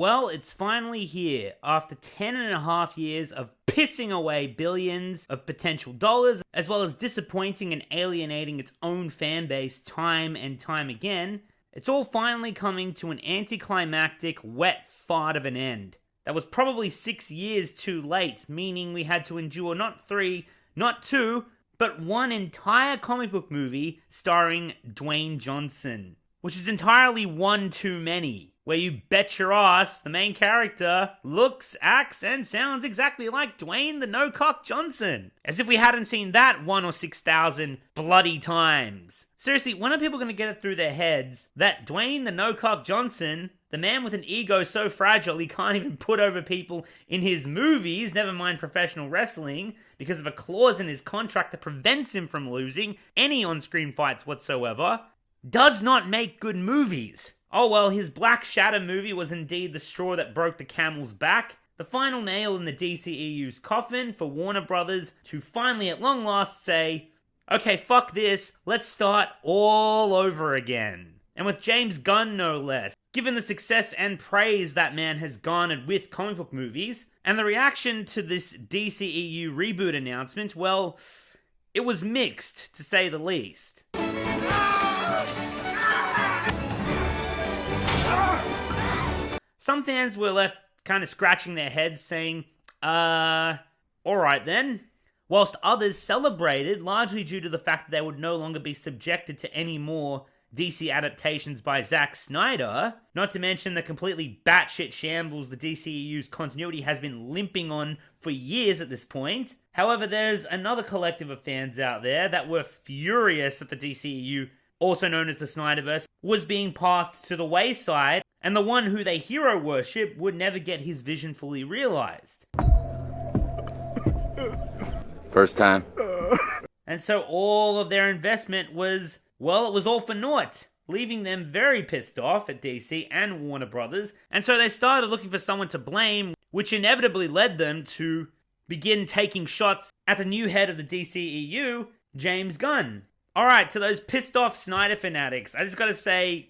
Well, it's finally here. After 10.5 years of pissing away billions of potential dollars, as well as disappointing and alienating its own fan base time and time again, it's all finally coming to an anticlimactic, wet fart of an end. That was probably 6 years too late, meaning we had to endure not 3, not 2, but 1 entire comic book movie starring Dwayne Johnson. Which is entirely one too many, where you bet your ass the main character looks, acts, and sounds exactly like Dwayne the No-Cock Johnson. As if we hadn't seen that 1 or 6,000 bloody times. Seriously, when are people going to get it through their heads that Dwayne the No-Cock Johnson, the man with an ego so fragile he can't even put over people in his movies, never mind professional wrestling, because of a clause in his contract that prevents him from losing any on-screen fights whatsoever, does not make good movies? Oh well, his Black Shadow movie was indeed the straw that broke the camel's back, the final nail in the DCEU's coffin for Warner Brothers to finally at long last say, okay, fuck this, let's start all over again. And with James Gunn no less. Given the success and praise that man has garnered with comic book movies, and the reaction to this DCEU reboot announcement, well, it was mixed, to say the least. Some fans were left kind of scratching their heads saying, alright then. Whilst others celebrated, largely due to the fact that they would no longer be subjected to any more DC adaptations by Zack Snyder, not to mention the completely batshit shambles the DCEU's continuity has been limping on for years at this point. However, there's another collective of fans out there that were furious that the DCEU, also known as the Snyderverse, was being passed to the wayside, and the one who they hero worship would never get his vision fully realized. First time. And so all of their investment was, well, it was all for naught, leaving them very pissed off at DC and Warner Brothers, and so they started looking for someone to blame, which inevitably led them to begin taking shots at the new head of the DCEU, James Gunn. Alright, to those pissed off Snyder fanatics, I just gotta say,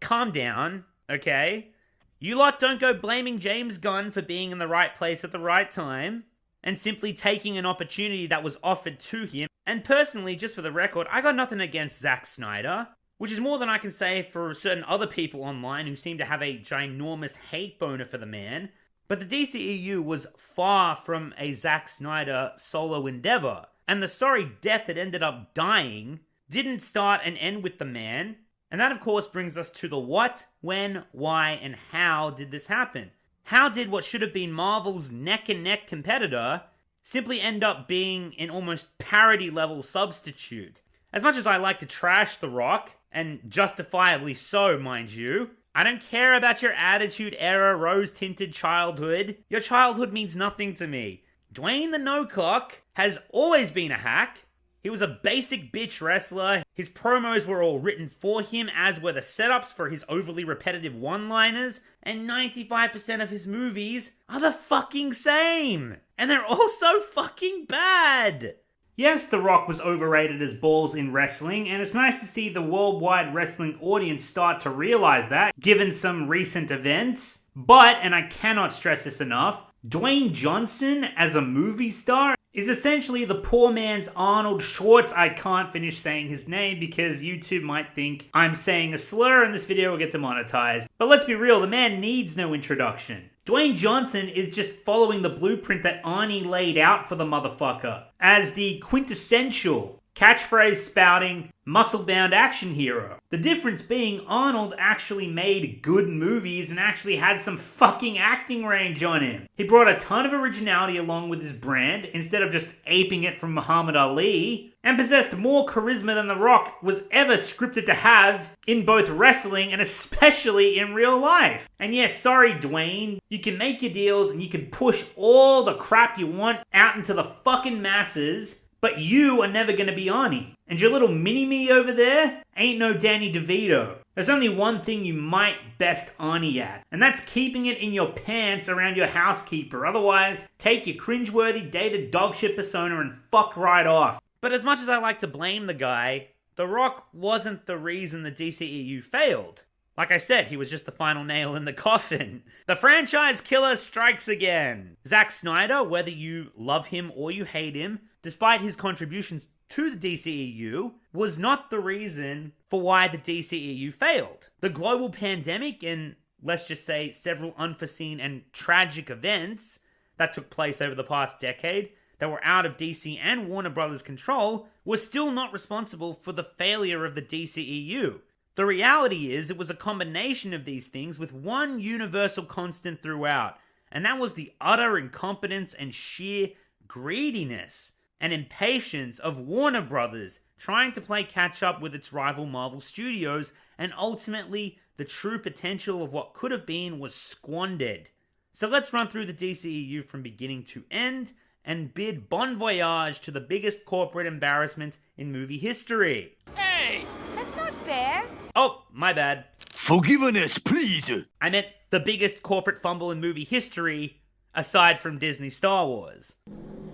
calm down, okay? You lot don't go blaming James Gunn for being in the right place at the right time, and simply taking an opportunity that was offered to him. And personally, just for the record, I got nothing against Zack Snyder, which is more than I can say for certain other people online who seem to have a ginormous hate boner for the man. But the DCEU was far from a Zack Snyder solo endeavor, and the sorry death that ended up dying didn't start and end with the man. And that of course brings us to the what, when, why, and how did this happen? How did what should have been Marvel's neck-and-neck competitor simply end up being an almost parody-level substitute? As much as I like to trash The Rock, and justifiably so, mind you, I don't care about your attitude era, rose-tinted childhood. Your childhood means nothing to me. Dwayne the No-Cock has always been a hack. He was a basic bitch wrestler. His promos were all written for him, as were the setups for his overly repetitive one-liners, and 95% of his movies are the fucking same. And they're all so fucking bad. Yes, The Rock was overrated as balls in wrestling, and it's nice to see the worldwide wrestling audience start to realize that, given some recent events. But, and I cannot stress this enough, Dwayne Johnson as a movie star is essentially the poor man's Arnold Schwartz. I can't finish saying his name because YouTube might think I'm saying a slur and this video will get demonetized. But let's be real, the man needs no introduction. Dwayne Johnson is just following the blueprint that Arnie laid out for the motherfucker as the quintessential catchphrase spouting, muscle-bound action hero. The difference being Arnold actually made good movies and actually had some fucking acting range on him. He brought a ton of originality along with his brand instead of just aping it from Muhammad Ali, and possessed more charisma than The Rock was ever scripted to have in both wrestling and especially in real life. And yes, sorry Dwayne, you can make your deals and you can push all the crap you want out into the fucking masses, but you are never going to be Arnie. And your little mini-me over there ain't no Danny DeVito. There's only one thing you might best Arnie at, and that's keeping it in your pants around your housekeeper. Otherwise, take your cringeworthy dated dogshit persona and fuck right off. But as much as I like to blame the guy, The Rock wasn't the reason the DCEU failed. Like I said, he was just the final nail in the coffin. The franchise killer strikes again. Zack Snyder, whether you love him or you hate him, despite his contributions to the DCEU, was not the reason for why the DCEU failed. The global pandemic and, let's just say, several unforeseen and tragic events that took place over the past decade that were out of DC and Warner Brothers' control were still not responsible for the failure of the DCEU. The reality is, it was a combination of these things with one universal constant throughout, and that was the utter incompetence and sheer greediness and impatience of Warner Brothers trying to play catch up with its rival Marvel Studios, and ultimately the true potential of what could have been was squandered. So let's run through the DCEU from beginning to end and bid bon voyage to the biggest corporate embarrassment in movie history. Hey! That's not fair. Oh, my bad. Forgiveness, please. I meant the biggest corporate fumble in movie history, aside from Disney Star Wars.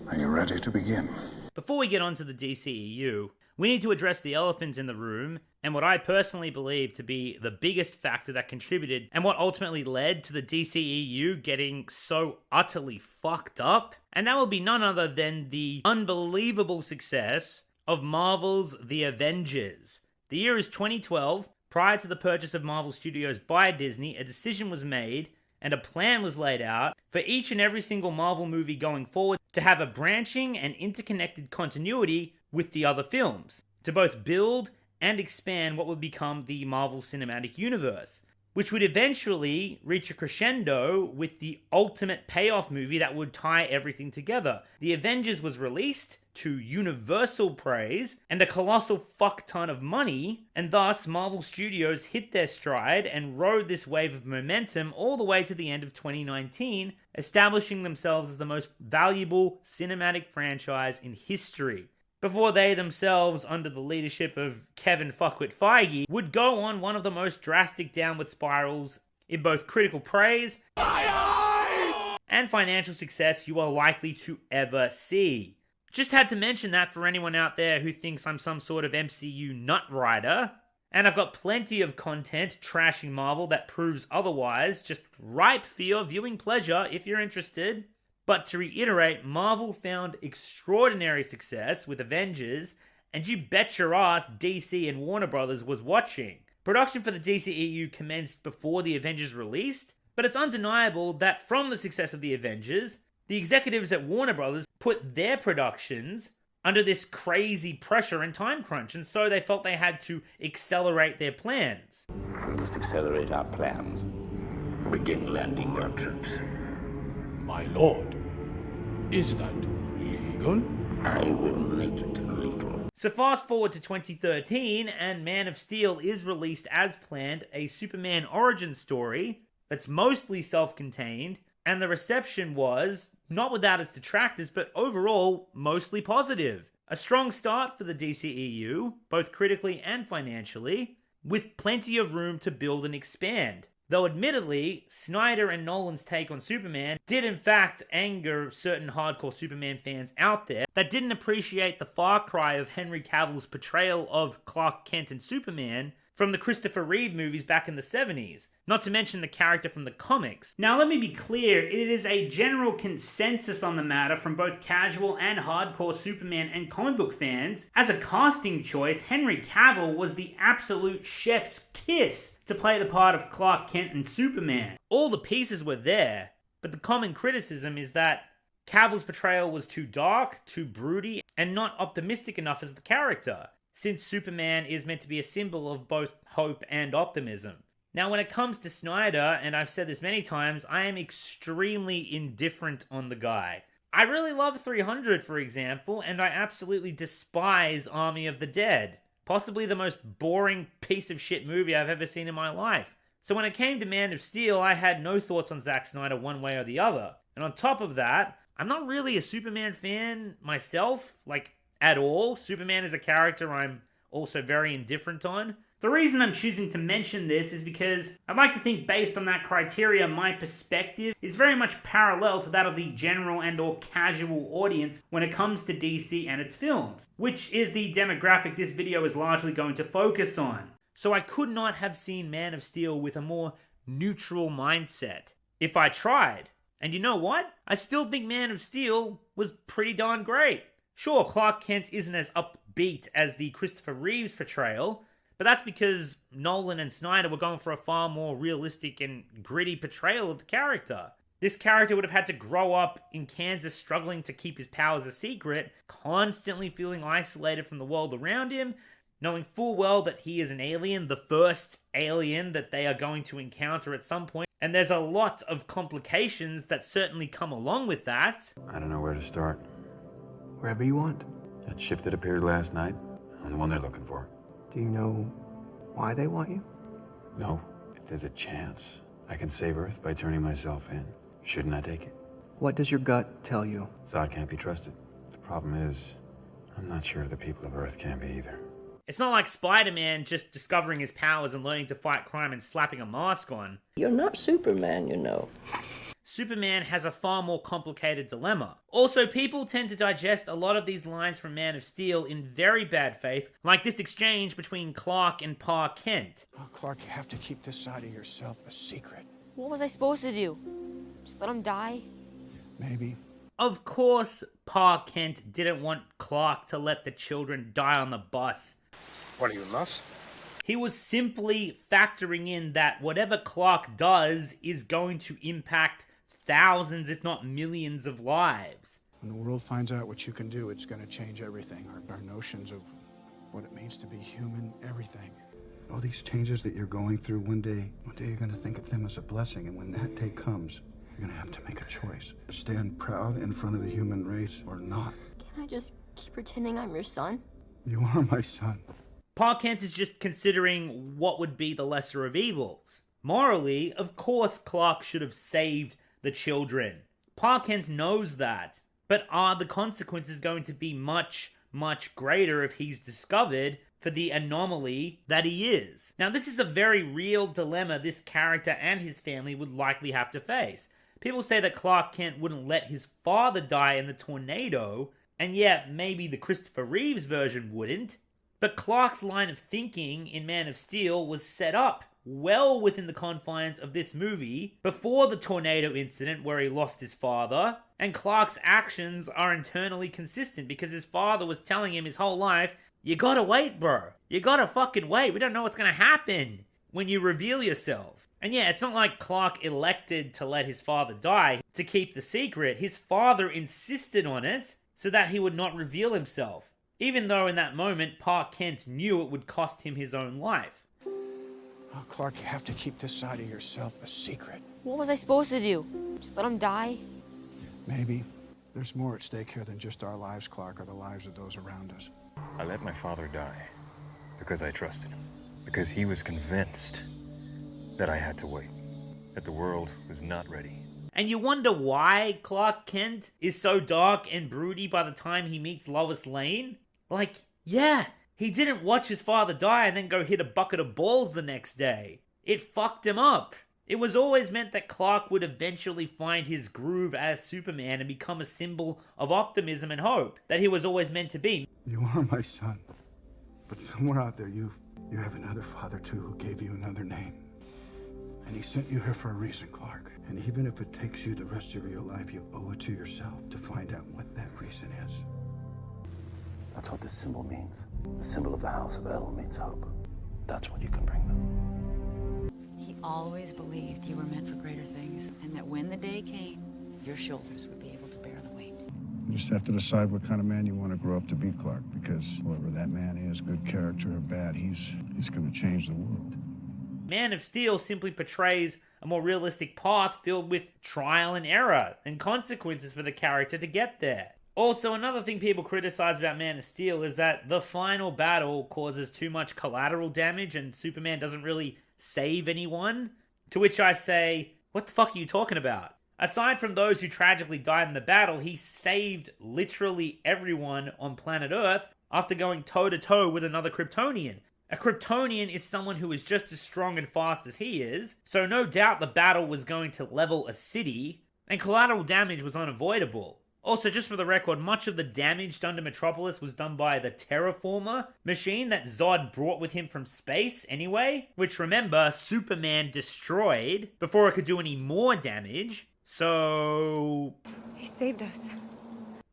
Are you ready to begin? Before we get on to the DCEU, we need to address the elephant in the room, and what I personally believe to be the biggest factor that contributed, and what ultimately led to the DCEU getting so utterly fucked up, and that will be none other than the unbelievable success of Marvel's The Avengers. The year is 2012. Prior to the purchase of Marvel Studios by Disney, a decision was made and a plan was laid out for each and every single Marvel movie going forward to have a branching and interconnected continuity with the other films, to both build and expand what would become the Marvel Cinematic Universe, which would eventually reach a crescendo with the ultimate payoff movie that would tie everything together. The Avengers was released to universal praise and a colossal fuck ton of money, and thus Marvel Studios hit their stride and rode this wave of momentum all the way to the end of 2019, establishing themselves as the most valuable cinematic franchise in history, before they themselves, under the leadership of Kevin Fuckwit Feige, would go on one of the most drastic downward spirals in both critical praise and financial success you are likely to ever see. Just had to mention that for anyone out there who thinks I'm some sort of MCU nut rider. And I've got plenty of content trashing Marvel that proves otherwise, just ripe for your viewing pleasure if you're interested. But to reiterate, Marvel found extraordinary success with Avengers, and you bet your ass DC and Warner Brothers was watching. Production for the DCEU commenced before the Avengers released, but it's undeniable that from the success of the Avengers, the executives at Warner Brothers put their productions under this crazy pressure and time crunch, and so they felt they had to accelerate their plans. We must accelerate our plans. Begin landing our troops. My lord, is that legal? I will make it legal. So fast forward to 2013, and Man of Steel is released as planned, a Superman origin story that's mostly self-contained, and the reception was, not without its detractors, but overall, mostly positive. A strong start for the DCEU, both critically and financially, with plenty of room to build and expand. Though admittedly, Snyder and Nolan's take on Superman did in fact anger certain hardcore Superman fans out there that didn't appreciate the far cry of Henry Cavill's portrayal of Clark Kent and Superman from the Christopher Reeve movies back in the 70s, not to mention the character from the comics. Now let me be clear, it is a general consensus on the matter from both casual and hardcore Superman and comic book fans. As a casting choice, Henry Cavill was the absolute chef's kiss to play the part of Clark Kent and Superman. All the pieces were there, but the common criticism is that Cavill's portrayal was too dark, too broody, and not optimistic enough as the character, since Superman is meant to be a symbol of both hope and optimism. Now, when it comes to Snyder, and I've said this many times, I am extremely indifferent on the guy. I really love 300, for example, and I absolutely despise Army of the Dead. Possibly the most boring piece of shit movie I've ever seen in my life. So when it came to Man of Steel, I had no thoughts on Zack Snyder one way or the other. And on top of that, I'm not really a Superman fan myself, at all. Superman is a character I'm also very indifferent on. The reason I'm choosing to mention this is because I'd like to think based on that criteria, my perspective is very much parallel to that of the general and or casual audience when it comes to DC and its films, which is the demographic this video is largely going to focus on. so I could not have seen Man of Steel with a more neutral mindset if I tried. And you know what? I still think Man of Steel was pretty darn great. Sure, Clark Kent isn't as upbeat as the Christopher Reeves portrayal, but that's because Nolan and Snyder were going for a far more realistic and gritty portrayal of the character. This character would have had to grow up in Kansas struggling to keep his powers a secret, constantly feeling isolated from the world around him, knowing full well that he is an alien, the first alien that they are going to encounter at some point. And there's a lot of complications that certainly come along with that. I don't know where to start. Wherever you want. That ship that appeared last night, I'm the one they're looking for. Do you know why they want you? No. If there's a chance, I can save Earth by turning myself in. Shouldn't I take it? What does your gut tell you? Zod can't be trusted. The problem is, I'm not sure the people of Earth can be either. It's not like Spider-Man just discovering his powers and learning to fight crime and slapping a mask on. You're not Superman, you know. Superman has a far more complicated dilemma. Also, people tend to digest a lot of these lines from Man of Steel in very bad faith, like this exchange between Clark and Pa Kent. Oh, Clark, you have to keep this side of yourself a secret. What was I supposed to do? Just let him die? Maybe. Of course, Pa Kent didn't want Clark to let the children die on the bus. What are you, nuts? He was simply factoring in that whatever Clark does is going to impact thousands, if not millions of lives. When the world finds out what you can do, it's going to change everything. Our notions of what it means to be human, everything. All these changes that you're going through, one day you're going to think of them as a blessing. And when that day comes, you're going to have to make a choice. Stand proud in front of the human race or not. Can I just keep pretending I'm your son? You are my son. Pa Kent is just considering what would be the lesser of evils. Morally, of course Clark should have saved the children. Pa Kent knows that. But are the consequences going to be much, much greater if he's discovered for the anomaly that he is? Now, this is a very real dilemma this character and his family would likely have to face. People say that Clark Kent wouldn't let his father die in the tornado, and yet maybe the Christopher Reeves version wouldn't. But Clark's line of thinking in Man of Steel was set up well within the confines of this movie before the tornado incident where he lost his father, and Clark's actions are internally consistent because his father was telling him his whole life, you gotta wait, bro. You gotta fucking wait. We don't know what's gonna happen when you reveal yourself. And yeah, it's not like Clark elected to let his father die to keep the secret. His father insisted on it so that he would not reveal himself. Even though in that moment, Pa Kent knew it would cost him his own life. Oh, Clark, you have to keep this side of yourself a secret. What was I supposed to do? Just let him die? Maybe. There's more at stake here than just our lives, Clark, or the lives of those around us. I let my father die because I trusted him. Because he was convinced that I had to wait. That the world was not ready. And you wonder why Clark Kent is so dark and broody by the time he meets Lois Lane? Like, yeah, he didn't watch his father die and then go hit a bucket of balls the next day. It fucked him up. It was always meant that Clark would eventually find his groove as Superman and become a symbol of optimism and hope that he was always meant to be. You are my son. But somewhere out there, you have another father, too, who gave you another name. And he sent you here for a reason, Clark. And even if it takes you the rest of your life, you owe it to yourself to find out what that reason is. That's what this symbol means. The symbol of the House of El means hope. That's what you can bring them. He always believed you were meant for greater things, and that when the day came, your shoulders would be able to bear the weight. You just have to decide what kind of man you want to grow up to be, Clark, because whoever that man is, good character or bad, he's going to change the world. Man of Steel simply portrays a more realistic path filled with trial and error and consequences for the character to get there. Also, another thing people criticize about Man of Steel is that the final battle causes too much collateral damage and Superman doesn't really save anyone. To which I say, what the fuck are you talking about? Aside from those who tragically died in the battle, he saved literally everyone on planet Earth after going toe-to-toe with another Kryptonian. A Kryptonian is someone who is just as strong and fast as he is, so no doubt the battle was going to level a city, and collateral damage was unavoidable. Also, just for the record, much of the damage done to Metropolis was done by the Terraformer machine that Zod brought with him from space anyway, which, remember, Superman destroyed before it could do any more damage. So... He saved us.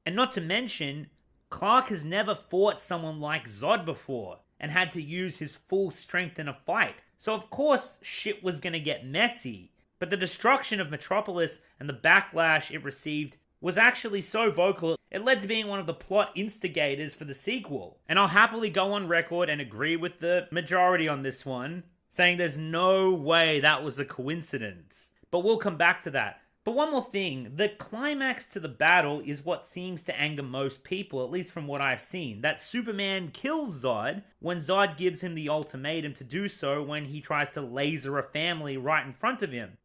And not to mention, Clark has never fought someone like Zod before and had to use his full strength in a fight. So of course shit was gonna get messy. But the destruction of Metropolis and the backlash it received was actually so vocal, it led to being one of the plot instigators for the sequel. And I'll happily go on record and agree with the majority on this one, saying there's no way that was a coincidence. But we'll come back to that. But one more thing, the climax to the battle is what seems to anger most people, at least from what I've seen. That Superman kills Zod when Zod gives him the ultimatum to do so when he tries to laser a family right in front of him.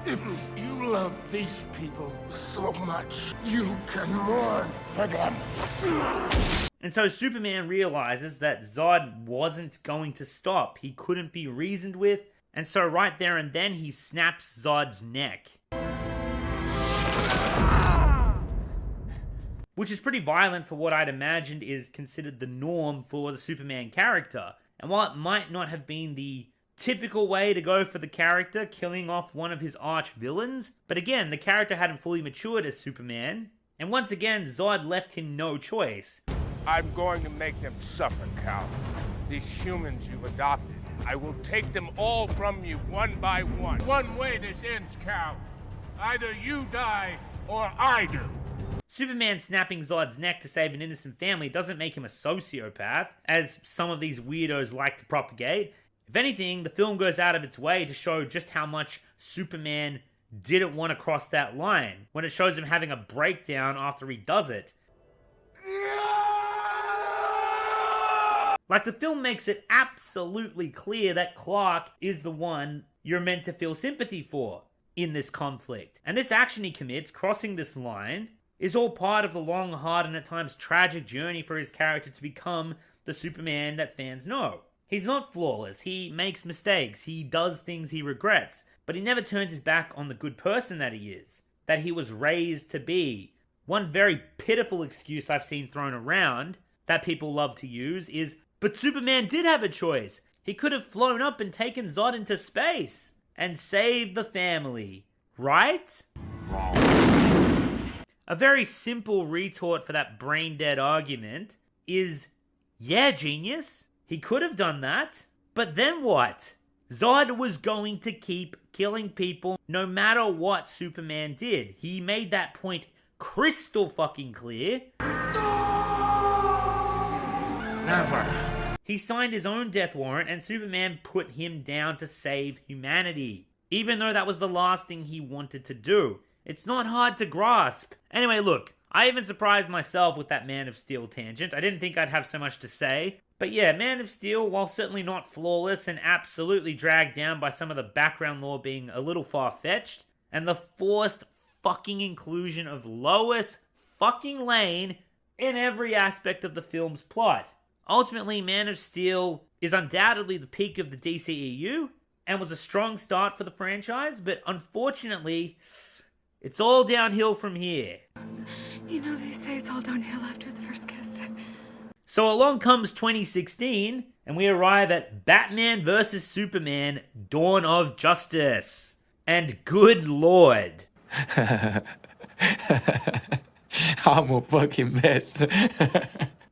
If you love these people so much, you can mourn for them. And so Superman realizes that Zod wasn't going to stop. He couldn't be reasoned with, and so right there and then he snaps Zod's neck. Which is pretty violent for what I'd imagined is considered the norm for the Superman character. And while it might not have been the typical way to go for the character, killing off one of his arch villains, but again, the character hadn't fully matured as Superman, and once again, Zod left him no choice. I'm going to make them suffer, Cal. These humans you've adopted, I will take them all from you one by one. One way this ends, Cal. Either you die or I do. Superman snapping Zod's neck to save an innocent family doesn't make him a sociopath, as some of these weirdos like to propagate. If anything, the film goes out of its way to show just how much Superman didn't want to cross that line, when it shows him having a breakdown after he does it. Like, the film makes it absolutely clear that Clark is the one you're meant to feel sympathy for in this conflict. And this action he commits, crossing this line, is all part of the long, hard, and at times tragic journey for his character to become the Superman that fans know. He's not flawless, he makes mistakes, he does things he regrets, but he never turns his back on the good person that he is, that he was raised to be. One very pitiful excuse I've seen thrown around, that people love to use, is, but Superman did have a choice. He could have flown up and taken Zod into space, and saved the family, right? A very simple retort for that brain-dead argument is, yeah, genius, he could have done that, but then what? Zod was going to keep killing people no matter what Superman did. He made that point crystal fucking clear. Never. He signed his own death warrant and Superman put him down to save humanity, even though that was the last thing he wanted to do. It's not hard to grasp. Anyway, look, I even surprised myself with that Man of Steel tangent. I didn't think I'd have so much to say. But yeah, Man of Steel, while certainly not flawless and absolutely dragged down by some of the background lore being a little far-fetched, and the forced fucking inclusion of Lois fucking Lane in every aspect of the film's plot. Ultimately, Man of Steel is undoubtedly the peak of the DCEU, and was a strong start for the franchise, but unfortunately, it's all downhill from here. You know, they say it's all downhill after the first kiss. So along comes 2016, and we arrive at Batman vs. Superman, Dawn of Justice. And good lord. I'm a fucking mess.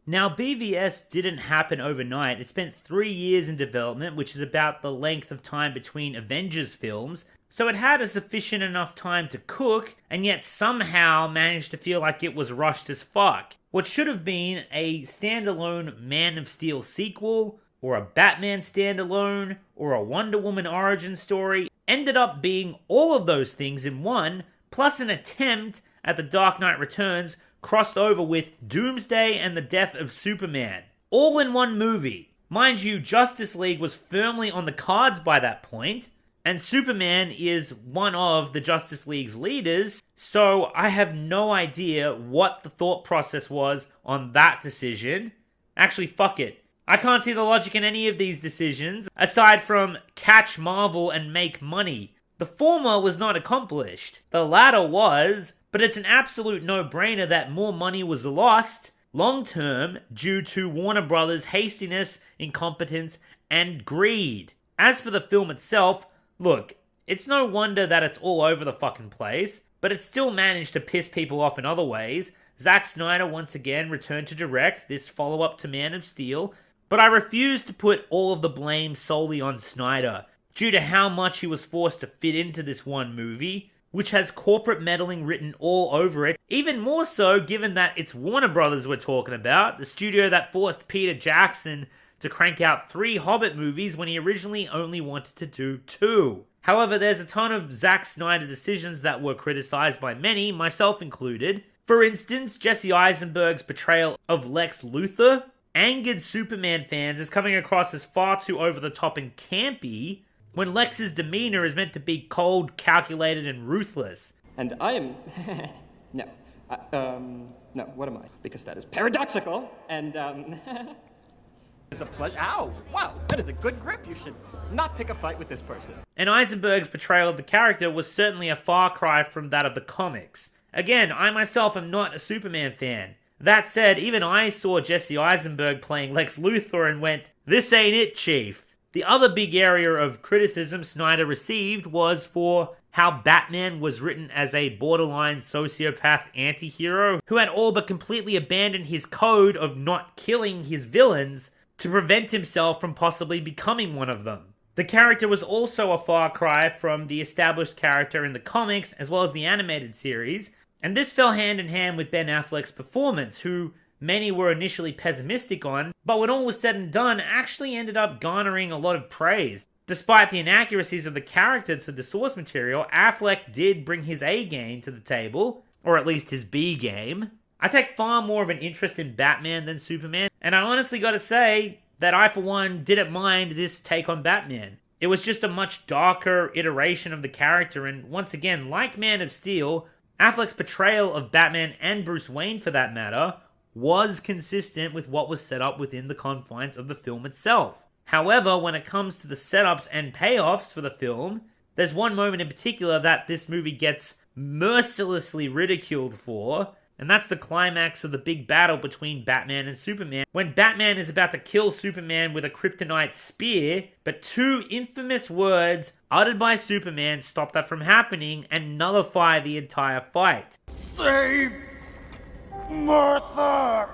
Now, BVS didn't happen overnight. It spent 3 years in development, which is about the length of time between Avengers films, so it had a sufficient enough time to cook, and yet somehow managed to feel like it was rushed as fuck. What should have been a standalone Man of Steel sequel, or a Batman standalone, or a Wonder Woman origin story, ended up being all of those things in one, plus an attempt at The Dark Knight Returns crossed over with Doomsday and the Death of Superman. All in one movie. Mind you, Justice League was firmly on the cards by that point, and Superman is one of the Justice League's leaders, so I have no idea what the thought process was on that decision. Actually, fuck it. I can't see the logic in any of these decisions, aside from catch Marvel and make money. The former was not accomplished. The latter was, but it's an absolute no-brainer that more money was lost long-term due to Warner Brothers' hastiness, incompetence, and greed. As for the film itself, look, it's no wonder that it's all over the fucking place, but it still managed to piss people off in other ways. Zack Snyder once again returned to direct this follow-up to Man of Steel, but I refuse to put all of the blame solely on Snyder, due to how much he was forced to fit into this one movie, which has corporate meddling written all over it, even more so given that it's Warner Brothers we're talking about, the studio that forced Peter Jackson to crank out 3 Hobbit movies when he originally only wanted to do 2. However, there's a ton of Zack Snyder decisions that were criticized by many, myself included. For instance, Jesse Eisenberg's portrayal of Lex Luthor angered Superman fans as coming across as far too over-the-top and campy, when Lex's demeanor is meant to be cold, calculated, and ruthless. And I am... no, what am I? Because that is paradoxical, and, it's a pleasure. Ow! Wow, that is a good grip. You should not pick a fight with this person. And Eisenberg's portrayal of the character was certainly a far cry from that of the comics. Again, I myself am not a Superman fan. That said, even I saw Jesse Eisenberg playing Lex Luthor and went, "This ain't it, Chief." The other big area of criticism Snyder received was for how Batman was written as a borderline sociopath anti-hero who had all but completely abandoned his code of not killing his villains to prevent himself from possibly becoming one of them. The character was also a far cry from the established character in the comics as well as the animated series, and this fell hand in hand with Ben Affleck's performance, who many were initially pessimistic on, but when all was said and done, actually ended up garnering a lot of praise. Despite the inaccuracies of the character to the source material, Affleck did bring his A game to the table, or at least his B game. I take far more of an interest in Batman than Superman, and I honestly gotta say that I, for one, didn't mind this take on Batman. It was just a much darker iteration of the character, and once again, like Man of Steel, Affleck's portrayal of Batman, and Bruce Wayne for that matter, was consistent with what was set up within the confines of the film itself. However, when it comes to the setups and payoffs for the film, there's one moment in particular that this movie gets mercilessly ridiculed for, and that's the climax of the big battle between Batman and Superman, when Batman is about to kill Superman with a kryptonite spear, but 2 infamous words uttered by Superman stop that from happening and nullify the entire fight. Save Martha!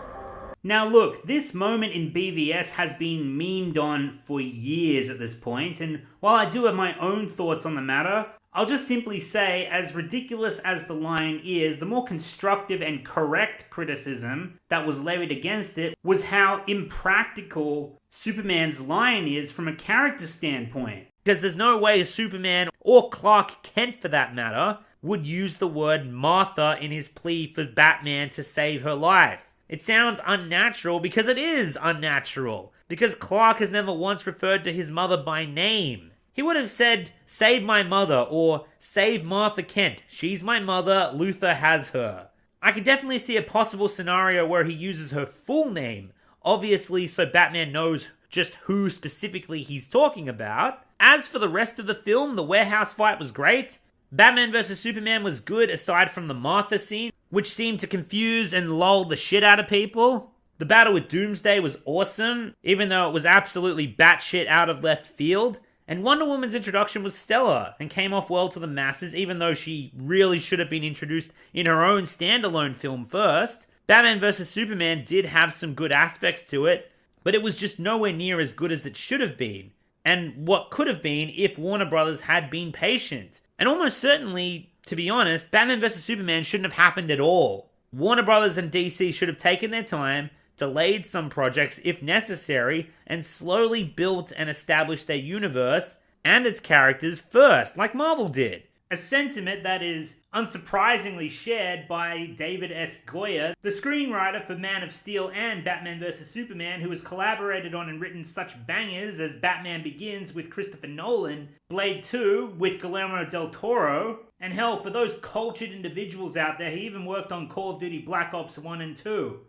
Now look, this moment in BVS has been memed on for years at this point, and while I do have my own thoughts on the matter, I'll just simply say, as ridiculous as the line is, the more constructive and correct criticism that was levied against it was how impractical Superman's line is from a character standpoint. Because there's no way Superman, or Clark Kent for that matter, would use the word Martha in his plea for Batman to save her life. It sounds unnatural because it is unnatural. Because Clark has never once referred to his mother by name. He would have said, "Save my mother," or "Save Martha Kent. She's my mother, Luthor has her." I could definitely see a possible scenario where he uses her full name, obviously so Batman knows just who specifically he's talking about. As for the rest of the film, the warehouse fight was great. Batman vs. Superman was good aside from the Martha scene, which seemed to confuse and lull the shit out of people. The battle with Doomsday was awesome, even though it was absolutely batshit out of left field. And Wonder Woman's introduction was stellar and came off well to the masses, even though she really should have been introduced in her own standalone film first. Batman vs. Superman did have some good aspects to it, but it was just nowhere near as good as it should have been, and what could have been if Warner Brothers had been patient. And almost certainly, to be honest, Batman vs. Superman shouldn't have happened at all. Warner Brothers and DC should have taken their time, delayed some projects if necessary, and slowly built and established their universe and its characters first, like Marvel did. A sentiment that is unsurprisingly shared by David S. Goyer, the screenwriter for Man of Steel and Batman vs. Superman, who has collaborated on and written such bangers as Batman Begins with Christopher Nolan, Blade 2 with Guillermo del Toro, and hell, for those cultured individuals out there, he even worked on Call of Duty Black Ops 1 and 2.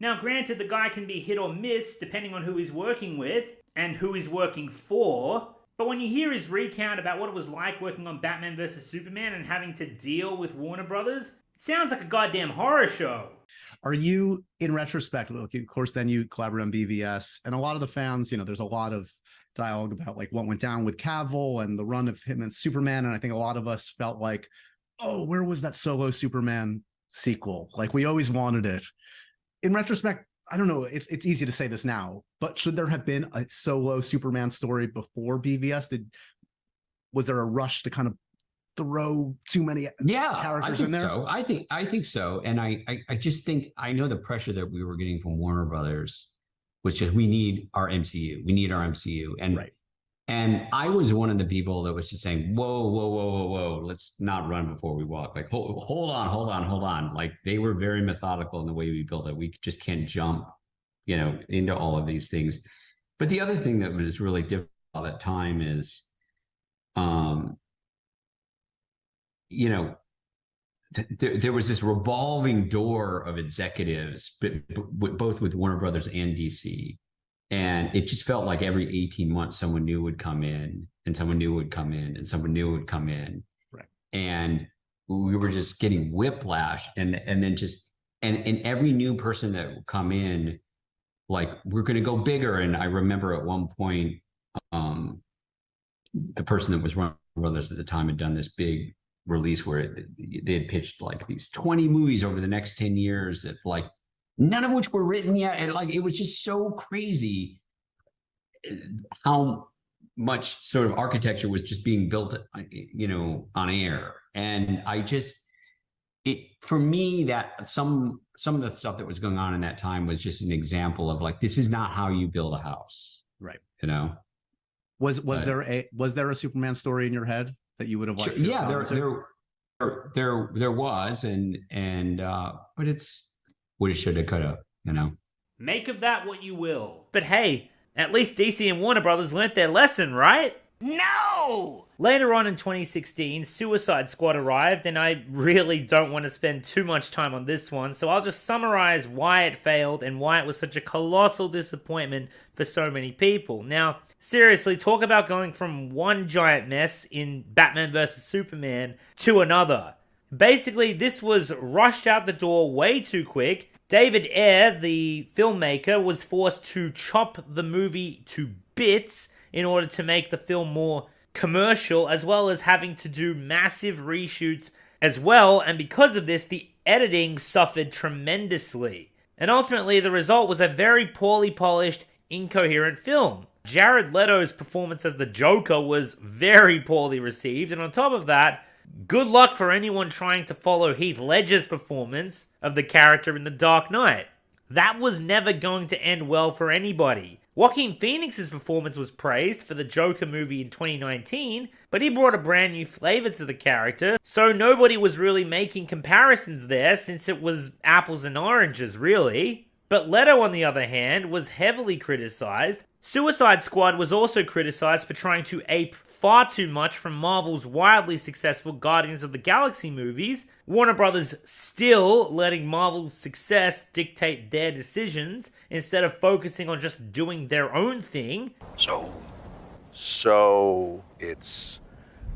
Now, granted, the guy can be hit or miss depending on who he's working with and who he's working for, but when you hear his recount about what it was like working on Batman vs. Superman and having to deal with Warner Brothers, it sounds like a goddamn horror show. Are you, in retrospect, look, of course, then you collaborate on BVS, and a lot of the fans, there's a lot of dialogue about like what went down with Cavill and the run of him and Superman, and I think a lot of us felt like, oh, where was that solo Superman sequel? Like, we always wanted it. In retrospect, I don't know, it's easy to say this now, but should there have been a solo Superman story before BVS? Was there a rush to kind of throw too many characters in there? So. I think so. And I just think, I know the pressure that we were getting from Warner Brothers was just, we need our MCU. We need our MCU. And right. And I was one of the people that was just saying, whoa, let's not run before we walk. Like, hold on. Like, they were very methodical in the way we built it. We just can't jump, into all of these things. But the other thing that was really difficult at that time is, there was this revolving door of executives, both with Warner Brothers and DC. And it just felt like every 18 months, someone new would come in, and someone new would come in, and someone new would come in. Right. And we were just getting whiplash. And then and every new person that would come in, like, we're going to go bigger. And I remember at one point, the person that was running Brothers at the time had done this big release where they had pitched like these 20 movies over the next 10 years that, like, none of which were written yet. And like, it was just so crazy how much sort of architecture was just being built, on air. And for me, that some of the stuff that was going on in that time was just an example of, like, this is not how you build a house. Right. Was there a Superman story in your head that you would have liked to? Yeah, there was, but it's woulda, shoulda, coulda, Make of that what you will. But hey, at least DC and Warner Brothers learnt their lesson, right? No! Later on in 2016, Suicide Squad arrived, and I really don't want to spend too much time on this one, so I'll just summarize why it failed and why it was such a colossal disappointment for so many people. Now, seriously, talk about going from one giant mess in Batman vs. Superman to another. Basically, this was rushed out the door way too quick. David Ayer, the filmmaker, was forced to chop the movie to bits in order to make the film more commercial, as well as having to do massive reshoots as well, and because of this, the editing suffered tremendously. And ultimately, the result was a very poorly polished, incoherent film. Jared Leto's performance as the Joker was very poorly received, and on top of that, good luck for anyone trying to follow Heath Ledger's performance of the character in The Dark Knight. That was never going to end well for anybody. Joaquin Phoenix's performance was praised for the Joker movie in 2019, but he brought a brand new flavor to the character, so nobody was really making comparisons there since it was apples and oranges, really. But Leto, on the other hand, was heavily criticized. Suicide Squad was also criticized for trying to ape far too much from Marvel's wildly successful Guardians of the Galaxy movies, Warner Brothers still letting Marvel's success dictate their decisions instead of focusing on just doing their own thing. So it's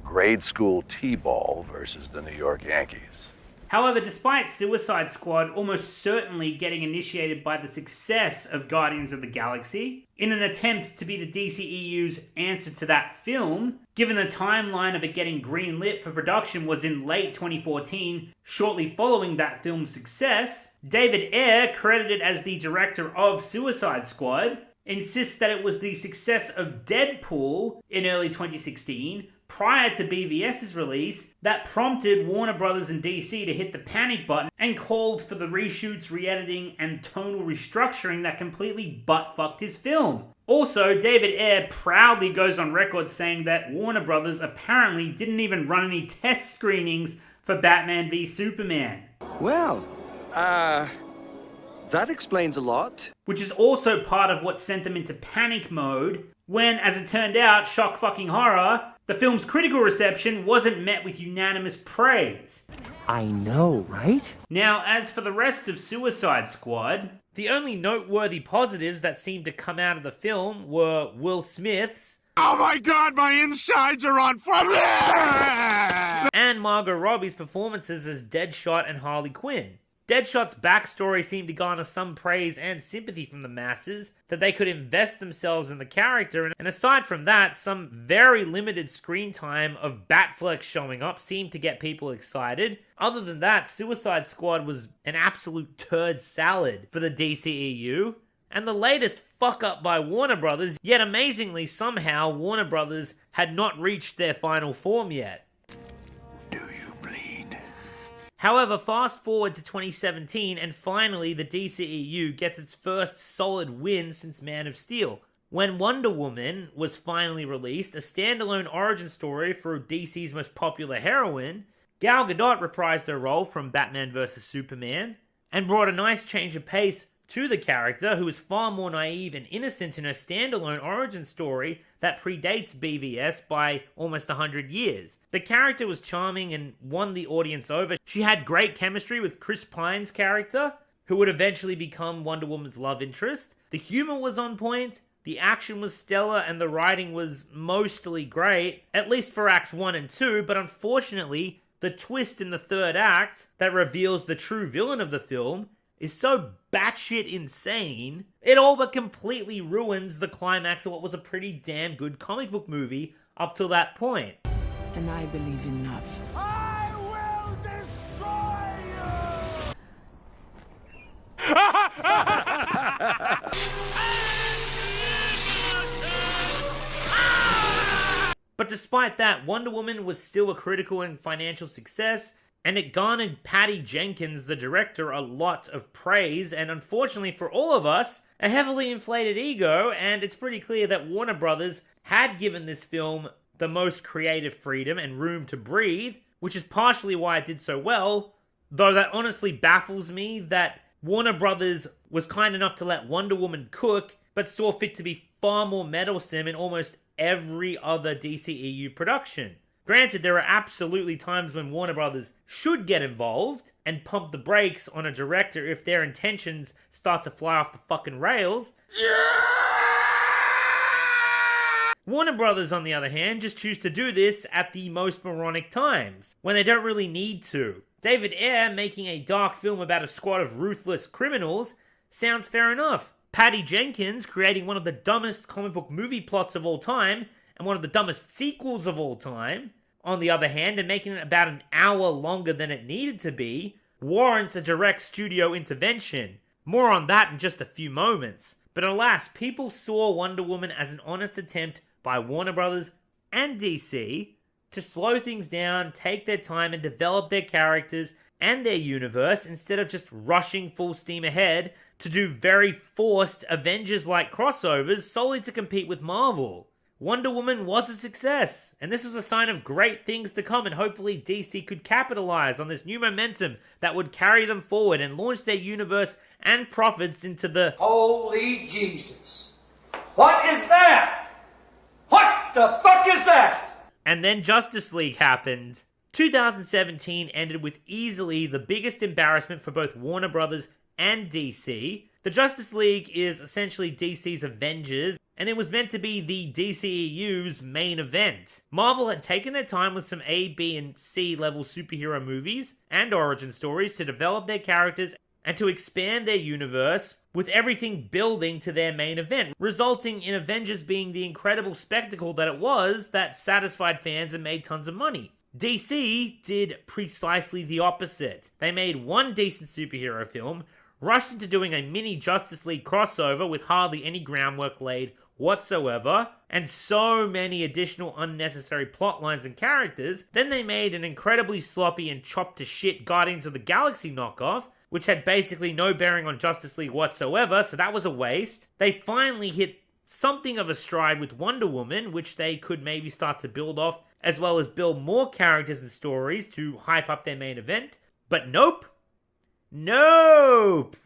grade school T-ball versus the New York Yankees. However, despite Suicide Squad almost certainly getting initiated by the success of Guardians of the Galaxy, in an attempt to be the DCEU's answer to that film, given the timeline of it getting greenlit for production was in late 2014, shortly following that film's success, David Ayer, credited as the director of Suicide Squad, insists that it was the success of Deadpool in early 2016, prior to BVS's release, that prompted Warner Brothers and DC to hit the panic button and called for the reshoots, re-editing, and tonal restructuring that completely butt-fucked his film. Also, David Ayer proudly goes on record saying that Warner Brothers apparently didn't even run any test screenings for Batman v Superman. Well, that explains a lot. Which is also part of what sent them into panic mode when, as it turned out, shock fucking horror, the film's critical reception wasn't met with unanimous praise. I know, right? Now, as for the rest of Suicide Squad, The only noteworthy positives that seemed to come out of the film were Will Smith's Oh my god, my insides are on fire! And Margot Robbie's performances as Deadshot and Harley Quinn. Deadshot's backstory seemed to garner some praise and sympathy from the masses, that they could invest themselves in the character, and aside from that, some very limited screen time of Batfleck showing up seemed to get people excited. Other than that, Suicide Squad was an absolute turd salad for the DCEU, and the latest fuck up by Warner Brothers, yet amazingly somehow Warner Brothers had not reached their final form yet. However, fast forward to 2017, and finally the DCEU gets its first solid win since Man of Steel. When Wonder Woman was finally released, a standalone origin story for DC's most popular heroine, Gal Gadot reprised her role from Batman vs. Superman, and brought a nice change of pace to the character, who is far more naive and innocent in her standalone origin story that predates BVS by almost 100 years. The character was charming and won the audience over. She had great chemistry with Chris Pine's character, who would eventually become Wonder Woman's love interest. The humor was on point, the action was stellar, and the writing was mostly great, at least for Acts 1 and 2, but unfortunately, the twist in the third act that reveals the true villain of the film is so batshit insane, it all but completely ruins the climax of what was a pretty damn good comic book movie up till that point. And I believe in love. I will destroy you! But despite that, Wonder Woman was still a critical and financial success, and it garnered Patty Jenkins, the director, a lot of praise, and unfortunately for all of us, a heavily inflated ego, and it's pretty clear that Warner Brothers had given this film the most creative freedom and room to breathe, which is partially why it did so well, though that honestly baffles me that Warner Brothers was kind enough to let Wonder Woman cook, but saw fit to be far more meddlesome in almost every other DCEU production. Granted, there are absolutely times when Warner Brothers should get involved and pump the brakes on a director if their intentions start to fly off the fucking rails. Warner Brothers, on the other hand, just choose to do this at the most moronic times, when they don't really need to. David Ayer making a dark film about a squad of ruthless criminals sounds fair enough. Patty Jenkins creating one of the dumbest comic book movie plots of all time, and one of the dumbest sequels of all time, on the other hand, and making it about an hour longer than it needed to be, warrants a direct studio intervention. More on that in just a few moments. But alas, people saw Wonder Woman as an honest attempt by Warner Brothers and DC to slow things down, take their time, and develop their characters and their universe instead of just rushing full steam ahead to do very forced Avengers-like crossovers solely to compete with Marvel. Wonder Woman was a success, and this was a sign of great things to come, and hopefully DC could capitalize on this new momentum that would carry them forward and launch their universe and profits into the Holy Jesus. What is that? What the fuck is that? And then Justice League happened. 2017 ended with easily the biggest embarrassment for both Warner Brothers and DC. The Justice League is essentially DC's Avengers, and it was meant to be the DCEU's main event. Marvel had taken their time with some A, B, and C level superhero movies and origin stories to develop their characters and to expand their universe, with everything building to their main event, resulting in Avengers being the incredible spectacle that it was that satisfied fans and made tons of money. DC did precisely the opposite. They made one decent superhero film, rushed into doing a mini Justice League crossover with hardly any groundwork laid whatsoever, and so many additional unnecessary plot lines and characters. Then they made an incredibly sloppy and chopped to shit Guardians of the Galaxy knockoff, which had basically no bearing on Justice League whatsoever, so that was a waste. They finally hit something of a stride with Wonder Woman, which they could maybe start to build off, as well as build more characters and stories to hype up their main event. But nope. Nope!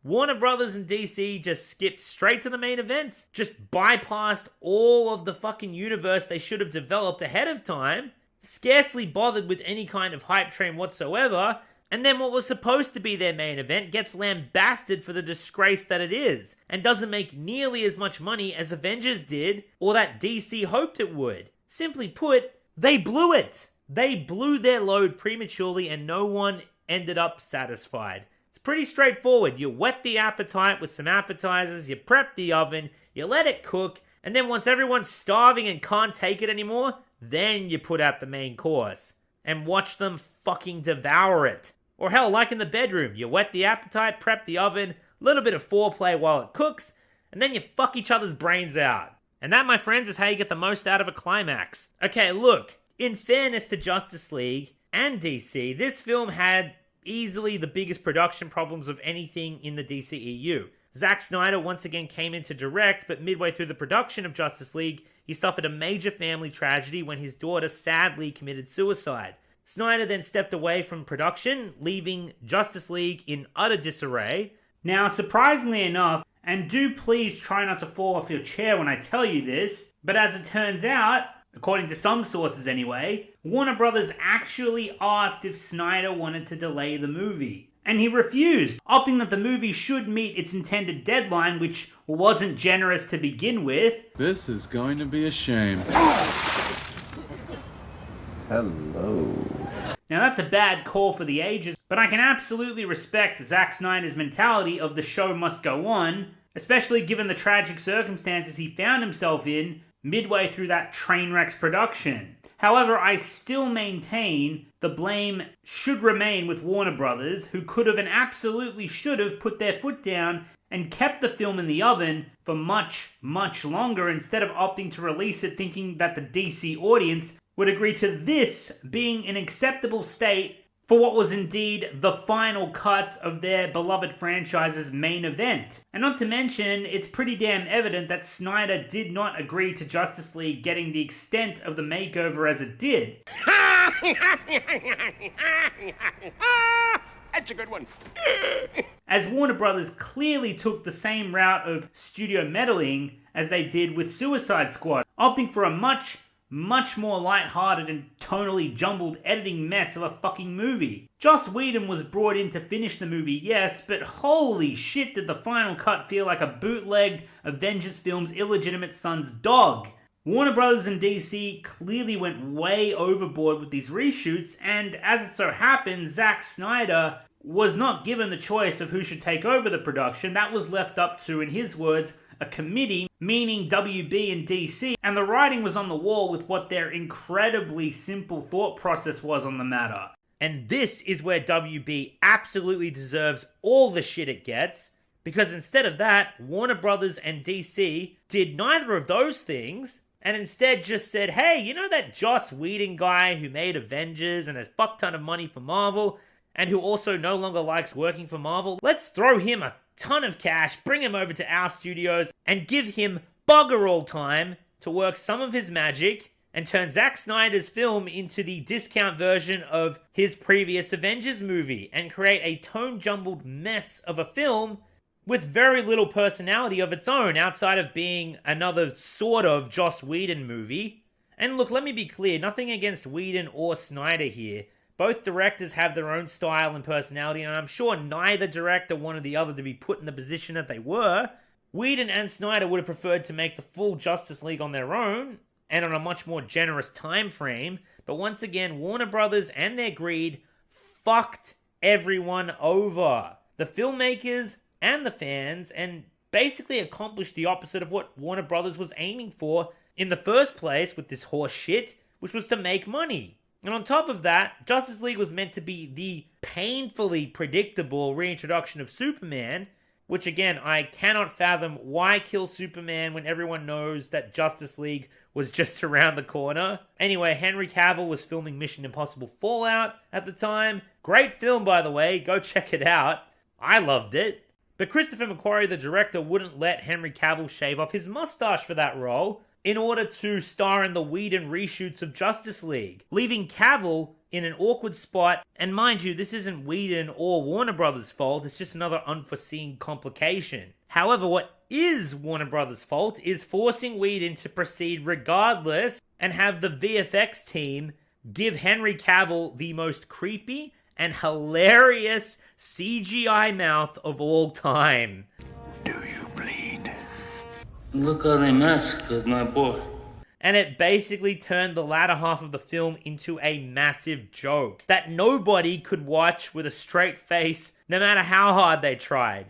Warner Brothers and DC just skipped straight to the main event. Just bypassed all of the fucking universe they should have developed ahead of time. Scarcely bothered with any kind of hype train whatsoever. And then what was supposed to be their main event gets lambasted for the disgrace that it is, and doesn't make nearly as much money as Avengers did, or that DC hoped it would. Simply put, they blew it. They blew their load prematurely and no one ended up satisfied. It's pretty straightforward. You whet the appetite with some appetizers, you prep the oven, you let it cook, and then once everyone's starving and can't take it anymore, then you put out the main course. And watch them fucking devour it. Or hell, like in the bedroom, you whet the appetite, prep the oven, a little bit of foreplay while it cooks, and then you fuck each other's brains out. And that, my friends, is how you get the most out of a climax. Okay, look, in fairness to Justice League and DC, this film had easily the biggest production problems of anything in the DCEU. Zack Snyder once again came in to direct, but midway through the production of Justice League, he suffered a major family tragedy when his daughter sadly committed suicide. Snyder then stepped away from production, leaving Justice League in utter disarray. Now, surprisingly enough, and do please try not to fall off your chair when I tell you this, but as it turns out, according to some sources anyway, Warner Brothers actually asked if Snyder wanted to delay the movie. And he refused, opting that the movie should meet its intended deadline, which wasn't generous to begin with. This is going to be a shame. Hello. Now that's a bad call for the ages, but I can absolutely respect Zack Snyder's mentality of the show must go on, especially given the tragic circumstances he found himself in midway through that train wreck's production. However, I still maintain the blame should remain with Warner Brothers, who could have and absolutely should have put their foot down and kept the film in the oven for much, much longer instead of opting to release it thinking that the DC audience would agree to this being an acceptable state for what was indeed the final cut of their beloved franchise's main event. And not to mention, it's pretty damn evident that Snyder did not agree to Justice League getting the extent of the makeover as it did. That's a good one. As Warner Brothers clearly took the same route of studio meddling as they did with Suicide Squad, opting for a much more lighthearted and tonally jumbled editing mess of a fucking movie. Joss Whedon was brought in to finish the movie, yes, but holy shit did the final cut feel like a bootlegged Avengers film's illegitimate son's dog. Warner Brothers and DC clearly went way overboard with these reshoots, and as it so happened, Zack Snyder was not given the choice of who should take over the production. That was left up to, in his words, a committee, meaning WB and DC, and the writing was on the wall with what their incredibly simple thought process was on the matter. And this is where WB absolutely deserves all the shit it gets, because instead of that, Warner Brothers and DC did neither of those things, and instead just said, hey, you know that Joss Whedon guy who made Avengers and has a fuck ton of money for Marvel, and who also no longer likes working for Marvel? Let's throw him a ton of cash, bring him over to our studios, and give him bugger all time to work some of his magic and turn Zack Snyder's film into the discount version of his previous Avengers movie and create a tone-jumbled mess of a film with very little personality of its own outside of being another sort of Joss Whedon movie. And look, let me be clear, nothing against Whedon or Snyder here. Both directors have their own style and personality, and I'm sure neither director wanted the other to be put in the position that they were. Whedon and Snyder would have preferred to make the full Justice League on their own, and on a much more generous time frame, but once again, Warner Brothers and their greed fucked everyone over. The filmmakers and the fans, and basically accomplished the opposite of what Warner Brothers was aiming for in the first place with this horse shit, which was to make money. And on top of that, Justice League was meant to be the painfully predictable reintroduction of Superman, which again, I cannot fathom why kill Superman when everyone knows that Justice League was just around the corner. Anyway, Henry Cavill was filming Mission Impossible Fallout at the time. Great film, by the way. Go check it out. I loved it. But Christopher McQuarrie, the director, wouldn't let Henry Cavill shave off his mustache for that role in order to star in the Whedon reshoots of Justice League, leaving Cavill in an awkward spot. And mind you, this isn't Whedon or Warner Brothers' fault, it's just another unforeseen complication. However, what is Warner Brothers' fault is forcing Whedon to proceed regardless and have the VFX team give Henry Cavill the most creepy and hilarious CGI mouth of all time. Look how they massacred my boy. And it basically turned the latter half of the film into a massive joke that nobody could watch with a straight face, no matter how hard they tried.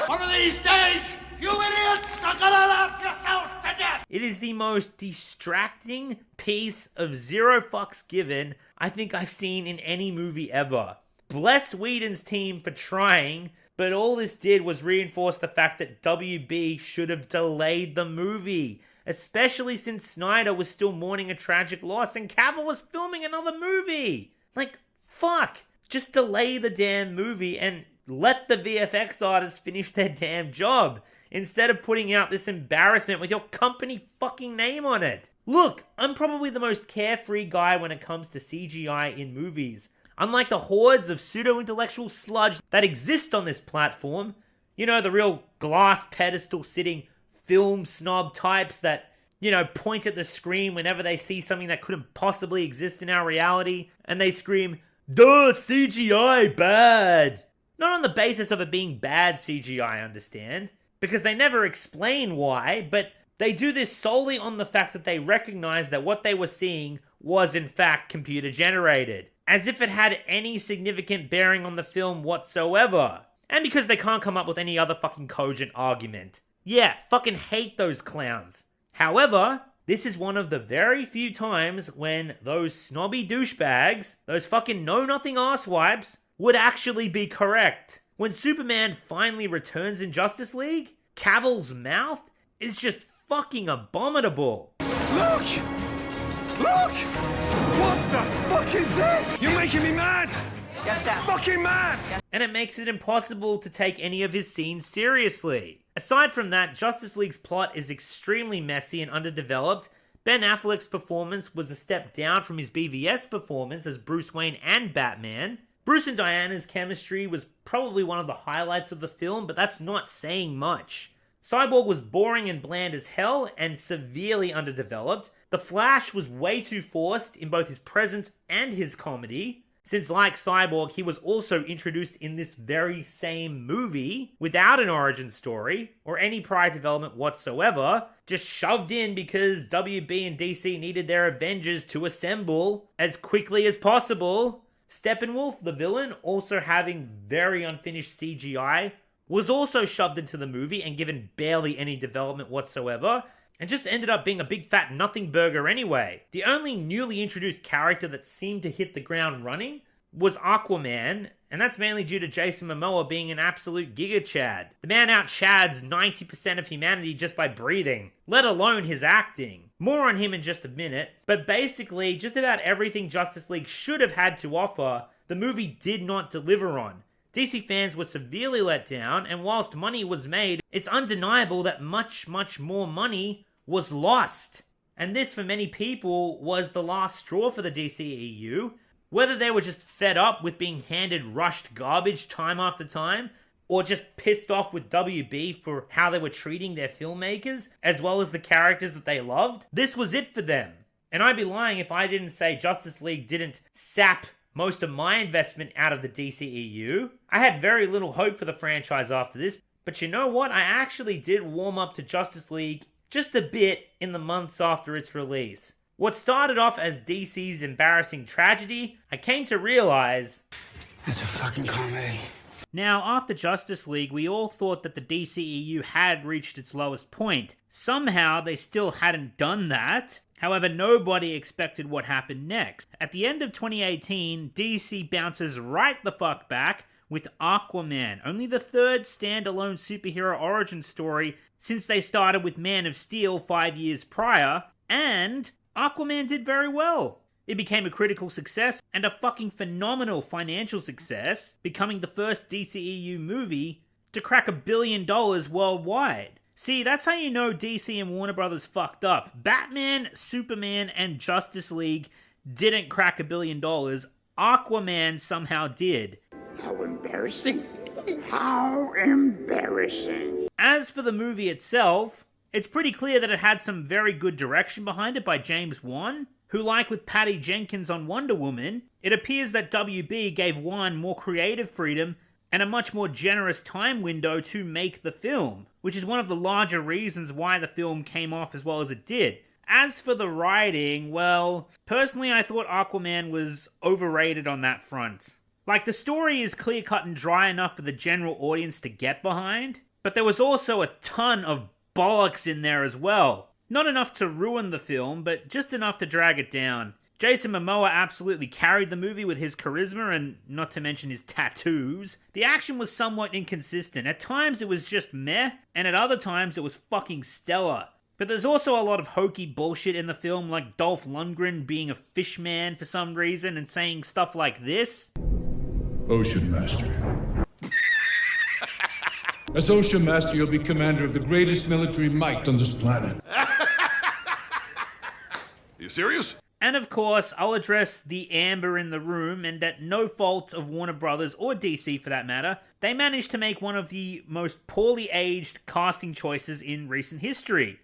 One of these days, you idiots are gonna laugh yourselves to death! It is the most distracting piece of zero fucks given I think I've seen in any movie ever. Bless Whedon's team for trying, but all this did was reinforce the fact that WB should have delayed the movie, especially since Snyder was still mourning a tragic loss and Cavill was filming another movie. Like, fuck. Just delay the damn movie and let the VFX artists finish their damn job, instead of putting out this embarrassment with your company fucking name on it. Look, I'm probably the most carefree guy when it comes to CGI in movies. Unlike the hordes of pseudo-intellectual sludge that exist on this platform, you know, the real glass pedestal sitting film snob types that, you know, point at the screen whenever they see something that couldn't possibly exist in our reality, and they scream, "Duh, CGI, bad!" Not on the basis of it being bad CGI, I understand, because they never explain why, but they do this solely on the fact that they recognize that what they were seeing was in fact computer generated, as if it had any significant bearing on the film whatsoever, and because they can't come up with any other fucking cogent argument. Yeah, fucking hate those clowns. However, this is one of the very few times when those snobby douchebags, those fucking know-nothing arsewips, would actually be correct. When Superman finally returns in Justice League, Cavill's mouth is just fucking abominable. Look! Look! What the fuck is this? You're making me mad! Yes, sir. Fucking mad! And it makes it impossible to take any of his scenes seriously. Aside from that, Justice League's plot is extremely messy and underdeveloped. Ben Affleck's performance was a step down from his BVS performance as Bruce Wayne and Batman. Bruce and Diana's chemistry was probably one of the highlights of the film, but that's not saying much. Cyborg was boring and bland as hell and severely underdeveloped. The Flash was way too forced in both his presence and his comedy, since like Cyborg, he was also introduced in this very same movie without an origin story or any prior development whatsoever, just shoved in because WB and DC needed their Avengers to assemble as quickly as possible. Steppenwolf, the villain, also having very unfinished CGI, was also shoved into the movie and given barely any development whatsoever, and just ended up being a big fat nothing burger anyway. The only newly introduced character that seemed to hit the ground running was Aquaman, and that's mainly due to Jason Momoa being an absolute giga chad. The man out-chads 90% of humanity just by breathing, let alone his acting. More on him in just a minute, but basically just about everything Justice League should have had to offer, the movie did not deliver on. DC fans were severely let down, and whilst money was made, it's undeniable that much more money was lost. And this, for many people, was the last straw for the DCEU. Whether they were just fed up with being handed rushed garbage time after time, or just pissed off with WB for how they were treating their filmmakers, as well as the characters that they loved, this was it for them. And I'd be lying if I didn't say Justice League didn't sap most of my investment out of the DCEU. I had very little hope for the franchise after this, but you know what? I actually did warm up to Justice League just a bit in the months after its release. What started off as DC's embarrassing tragedy, I came to realize... It's a fucking comedy. Now, after Justice League, we all thought that the DCEU had reached its lowest point. Somehow, they still hadn't done that. However, nobody expected what happened next. At the end of 2018, DC bounces right the fuck back with Aquaman, only the third standalone superhero origin story since they started with Man of Steel 5 years prior, and Aquaman did very well. It became a critical success and a fucking phenomenal financial success, becoming the first DCEU movie to crack $1 billion worldwide. See, that's how you know DC and Warner Brothers fucked up. Batman, Superman, and Justice League didn't crack $1 billion. Aquaman somehow did. How embarrassing. How embarrassing. As for the movie itself, It's pretty clear that it had some very good direction behind it by James Gunn, who, like with Patty Jenkins on Wonder Woman, it appears that WB gave Gunn more creative freedom and a much more generous time window to make the film, which is one of the larger reasons why the film came off as well as it did. As for the writing, well, personally I thought Aquaman was overrated on that front. Like, the story is clear-cut and dry enough for the general audience to get behind, but there was also a ton of bollocks in there as well. Not enough to ruin the film, but just enough to drag it down. Jason Momoa absolutely carried the movie with his charisma and not to mention his tattoos. The action was somewhat inconsistent. At times it was just meh, and at other times it was fucking stellar. But there's also a lot of hokey bullshit in the film, like Dolph Lundgren being a fish man for some reason and saying stuff like this. Ocean Master. As Ocean Master, you'll be commander of the greatest military might on this planet. You serious? And of course, I'll address the amber in the room, and at no fault of Warner Brothers or DC for that matter, they managed to make one of the most poorly aged casting choices in recent history.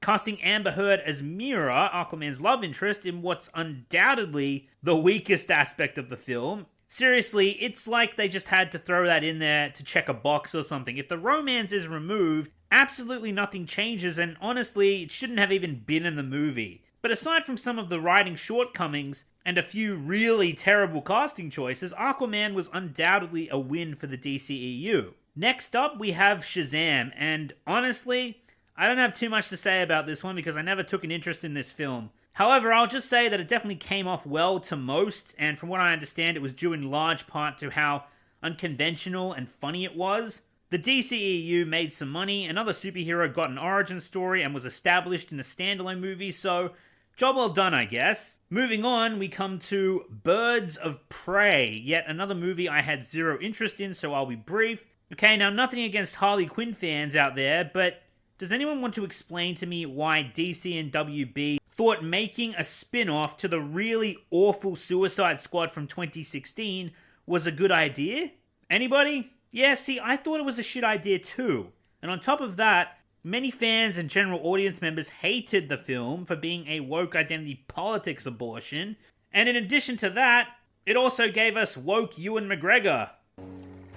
Casting Amber Heard as Mira, Aquaman's love interest, in what's undoubtedly the weakest aspect of the film. Seriously, it's like they just had to throw that in there to check a box or something. If the romance is removed, absolutely nothing changes, and honestly, it shouldn't have even been in the movie. But aside from some of the writing shortcomings and a few really terrible casting choices, Aquaman was undoubtedly a win for the DCEU. Next up, we have Shazam, and honestly, I don't have too much to say about this one because I never took an interest in this film. However, I'll just say that it definitely came off well to most, and from what I understand, it was due in large part to how unconventional and funny it was. The DCEU made some money, another superhero got an origin story and was established in a standalone movie, so job well done, I guess. Moving on, we come to Birds of Prey, yet another movie I had zero interest in, so I'll be brief. Okay, now nothing against Harley Quinn fans out there, but does anyone want to explain to me why DC and WB thought making a spin-off to the really awful Suicide Squad from 2016 was a good idea? Anybody? Yeah, see, I thought it was a shit idea too. And on top of that, many fans and general audience members hated the film for being a woke identity politics abortion. And in addition to that, it also gave us woke Ewan McGregor.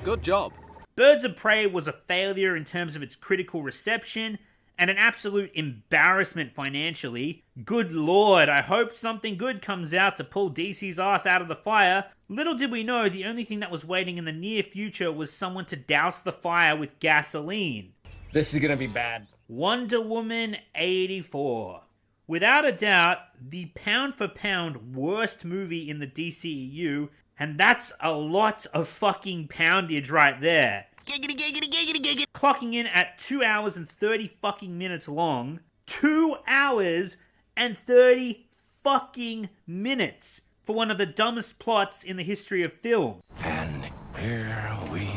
Good job. Birds of Prey was a failure in terms of its critical reception, and an absolute embarrassment financially. Good lord, I hope something good comes out to pull DC's ass out of the fire. Little did we know the only thing that was waiting in the near future was someone to douse the fire with gasoline. This is gonna be bad. Wonder Woman 84. Without a doubt, the pound-for-pound worst movie in the DCEU, and that's a lot of fucking poundage right there. Giggity, giggity, giggity, giggity. Clocking in at 2 hours and 30 fucking minutes long. 2 hours and 30 fucking minutes for one of the dumbest plots in the history of film. And here we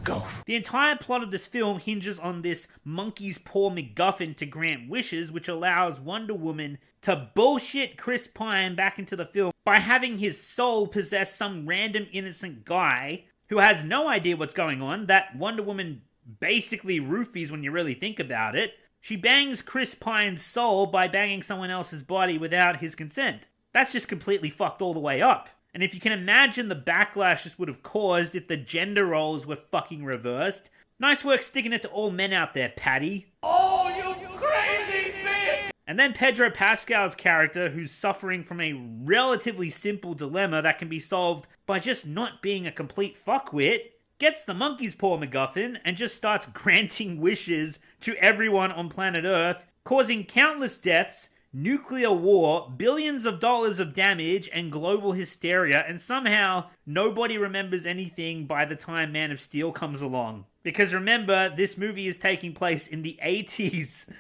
go. The entire plot of this film hinges on this monkey's paw MacGuffin to grant wishes, which allows Wonder Woman to bullshit Chris Pine back into the film by having his soul possess some random innocent guy who has no idea what's going on, that Wonder Woman basically roofies when you really think about it. She bangs Chris Pine's soul by banging someone else's body without his consent. That's just completely fucked all the way up. And if you can imagine the backlash this would have caused if the gender roles were fucking reversed, nice work sticking it to all men out there, Patty. Oh, you crazy bitch! And then Pedro Pascal's character, who's suffering from a relatively simple dilemma that can be solved by just not being a complete fuckwit, gets the monkey's paw MacGuffin and just starts granting wishes to everyone on planet Earth, causing countless deaths, nuclear war, billions of dollars of damage, and global hysteria, and somehow nobody remembers anything by the time Man of Steel comes along. Because remember, this movie is taking place in the 80s.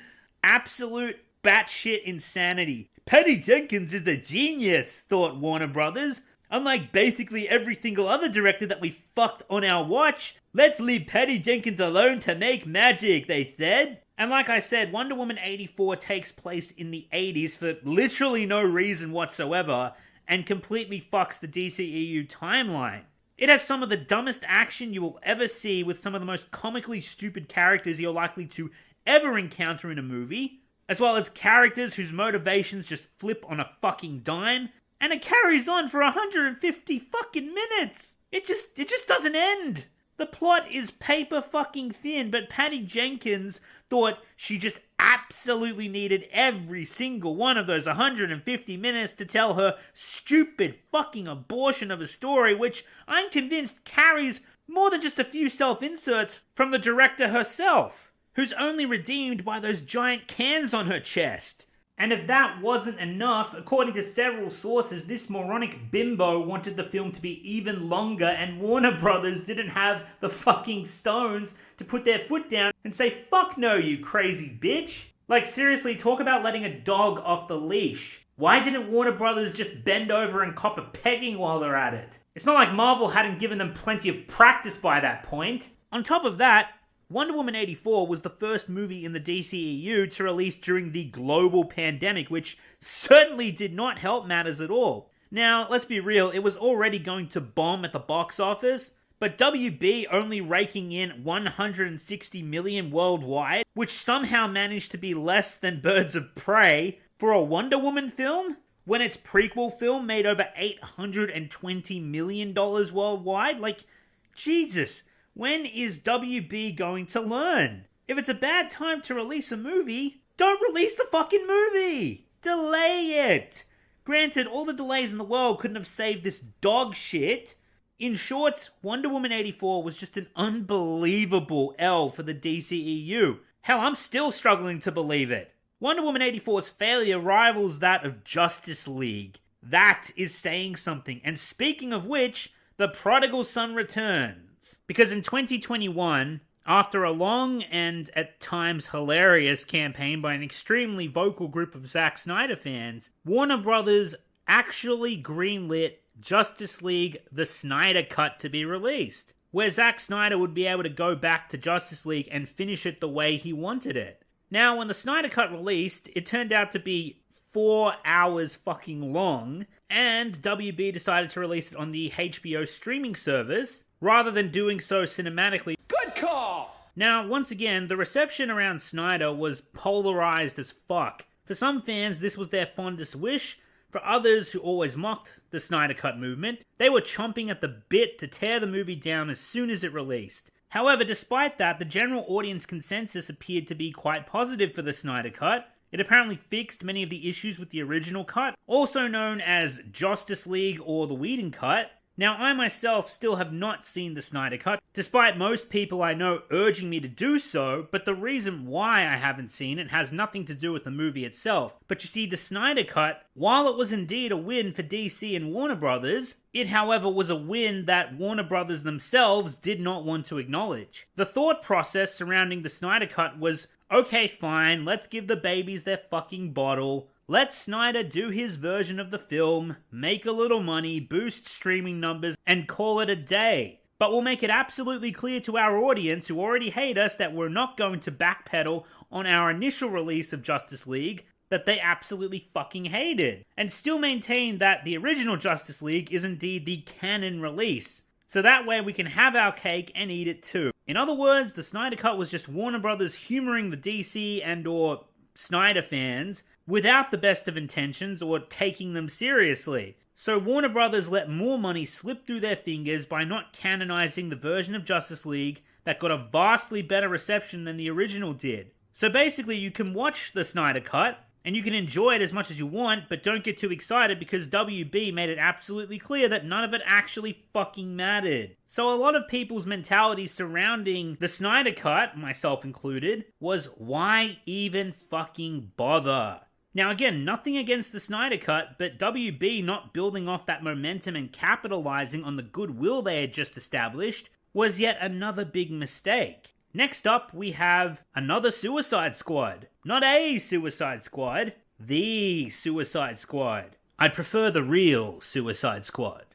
Absolute batshit insanity. Patty Jenkins is a genius, thought Warner Brothers. Unlike basically every single other director that we fucked on our watch, let's leave Patty Jenkins alone to make magic, they said. And like I said, Wonder Woman 84 takes place in the 80s for literally no reason whatsoever, and completely fucks the DCEU timeline. It has some of the dumbest action you will ever see with some of the most comically stupid characters you're likely to ever encounter in a movie, as well as characters whose motivations just flip on a fucking dime, and it carries on for 150 fucking minutes. It just doesn't end. The plot is paper fucking thin, but Patty Jenkins thought she just absolutely needed every single one of those 150 minutes to tell her stupid fucking abortion of a story, which I'm convinced carries more than just a few self-inserts from the director herself, who's only redeemed by those giant cans on her chest. And if that wasn't enough, according to several sources, this moronic bimbo wanted the film to be even longer, and Warner Brothers didn't have the fucking stones to put their foot down and say, fuck no, you crazy bitch. Like, seriously, talk about letting a dog off the leash. Why didn't Warner Brothers just bend over and cop a pegging while they're at it? It's not like Marvel hadn't given them plenty of practice by that point. On top of that, Wonder Woman 84 was the first movie in the DCEU to release during the global pandemic, which certainly did not help matters at all. Now, let's be real, it was already going to bomb at the box office, but WB only raking in $160 million worldwide, which somehow managed to be less than Birds of Prey for a Wonder Woman film, when its prequel film made over $820 million worldwide. Like, Jesus. When is WB going to learn? If it's a bad time to release a movie, don't release the fucking movie! Delay it! Granted, all the delays in the world couldn't have saved this dog shit. In short, Wonder Woman 84 was just an unbelievable L for the DCEU. Hell, I'm still struggling to believe it. Wonder Woman 84's failure rivals that of Justice League. That is saying something. And speaking of which, the prodigal son returns. Because in 2021, after a long and at times hilarious campaign by an extremely vocal group of Zack Snyder fans, Warner Brothers actually greenlit Justice League The Snyder Cut to be released, where Zack Snyder would be able to go back to Justice League and finish it the way he wanted it. Now, when the Snyder Cut released, it turned out to be 4 hours fucking long, and WB decided to release it on the HBO streaming service, rather than doing so cinematically. Good call! Now, once again, the reception around Snyder was polarized as fuck. For some fans, this was their fondest wish. For others who always mocked the Snyder Cut movement, they were chomping at the bit to tear the movie down as soon as it released. However, despite that, the general audience consensus appeared to be quite positive for the Snyder Cut. It apparently fixed many of the issues with the original cut, also known as Justice League or the Whedon Cut. Now, I myself still have not seen the Snyder Cut, despite most people I know urging me to do so, but the reason why I haven't seen it has nothing to do with the movie itself. But you see, the Snyder Cut, while it was indeed a win for DC and Warner Brothers, it however was a win that Warner Brothers themselves did not want to acknowledge. The thought process surrounding the Snyder Cut was, okay fine, let's give the babies their fucking bottle, let Snyder do his version of the film, make a little money, boost streaming numbers, and call it a day. But we'll make it absolutely clear to our audience who already hate us that we're not going to backpedal on our initial release of Justice League that they absolutely fucking hated, and still maintain that the original Justice League is indeed the canon release. So that way we can have our cake and eat it too. In other words, the Snyder Cut was just Warner Brothers humoring the DC and or Snyder fans without the best of intentions or taking them seriously. So Warner Brothers let more money slip through their fingers by not canonizing the version of Justice League that got a vastly better reception than the original did. So basically you can watch the Snyder Cut, and you can enjoy it as much as you want, but don't get too excited because WB made it absolutely clear that none of it actually fucking mattered. So a lot of people's mentality surrounding the Snyder Cut, myself included, was why even fucking bother? Now again, nothing against the Snyder Cut, but WB not building off that momentum and capitalizing on the goodwill they had just established was yet another big mistake. Next up, we have another Suicide Squad. Not a Suicide Squad, the Suicide Squad. I'd prefer the real Suicide Squad.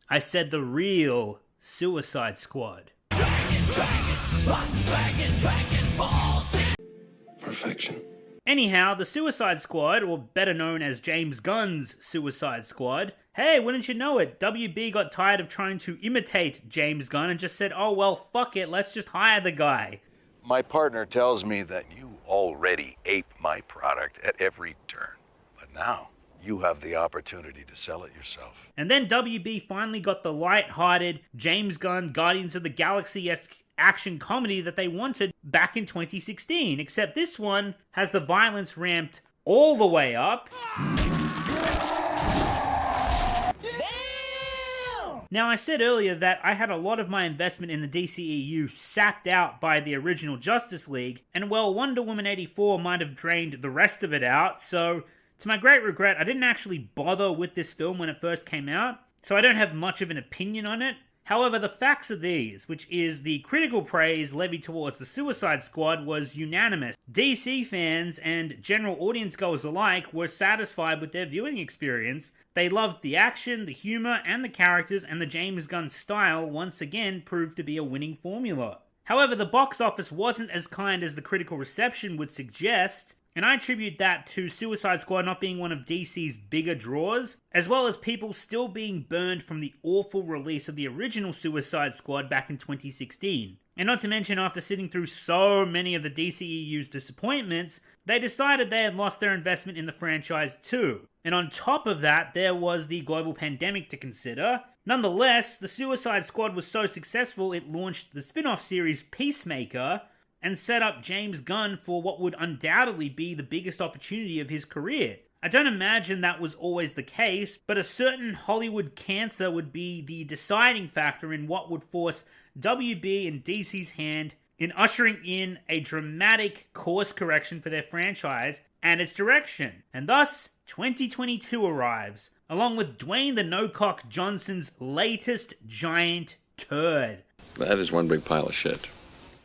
I said the real Suicide Squad. Perfection. Anyhow, the Suicide Squad, or better known as James Gunn's Suicide Squad, hey, wouldn't you know it, WB got tired of trying to imitate James Gunn and just said, oh well, fuck it, let's just hire the guy. My partner tells me that you already ape my product at every turn. But now, you have the opportunity to sell it yourself. And then WB finally got the light-hearted James Gunn Guardians of the Galaxy-esque action comedy that they wanted back in 2016, except this one has the violence ramped all the way up. Now, I said earlier that I had a lot of my investment in the DCEU sapped out by the original Justice League, and well, Wonder Woman 84 might have drained the rest of it out, so to my great regret, I didn't actually bother with this film when it first came out, so I don't have much of an opinion on it. However, the facts are these, which is the critical praise levied towards the Suicide Squad was unanimous. DC fans and general audience goers alike were satisfied with their viewing experience. They loved the action, the humor, and the characters, and the James Gunn style once again proved to be a winning formula. However, the box office wasn't as kind as the critical reception would suggest, and I attribute that to Suicide Squad not being one of DC's bigger draws, as well as people still being burned from the awful release of the original Suicide Squad back in 2016. And not to mention, after sitting through so many of the DCEU's disappointments, they decided they had lost their investment in the franchise too. And on top of that, there was the global pandemic to consider. Nonetheless, the Suicide Squad was so successful it launched the spin-off series Peacemaker, and set up James Gunn for what would undoubtedly be the biggest opportunity of his career. I don't imagine that was always the case, but a certain Hollywood cancer would be the deciding factor in what would force WB and DC's hand in ushering in a dramatic course correction for their franchise and its direction. And thus, 2022 arrives, along with Dwayne the No-Cock Johnson's latest giant turd. That is one big pile of shit.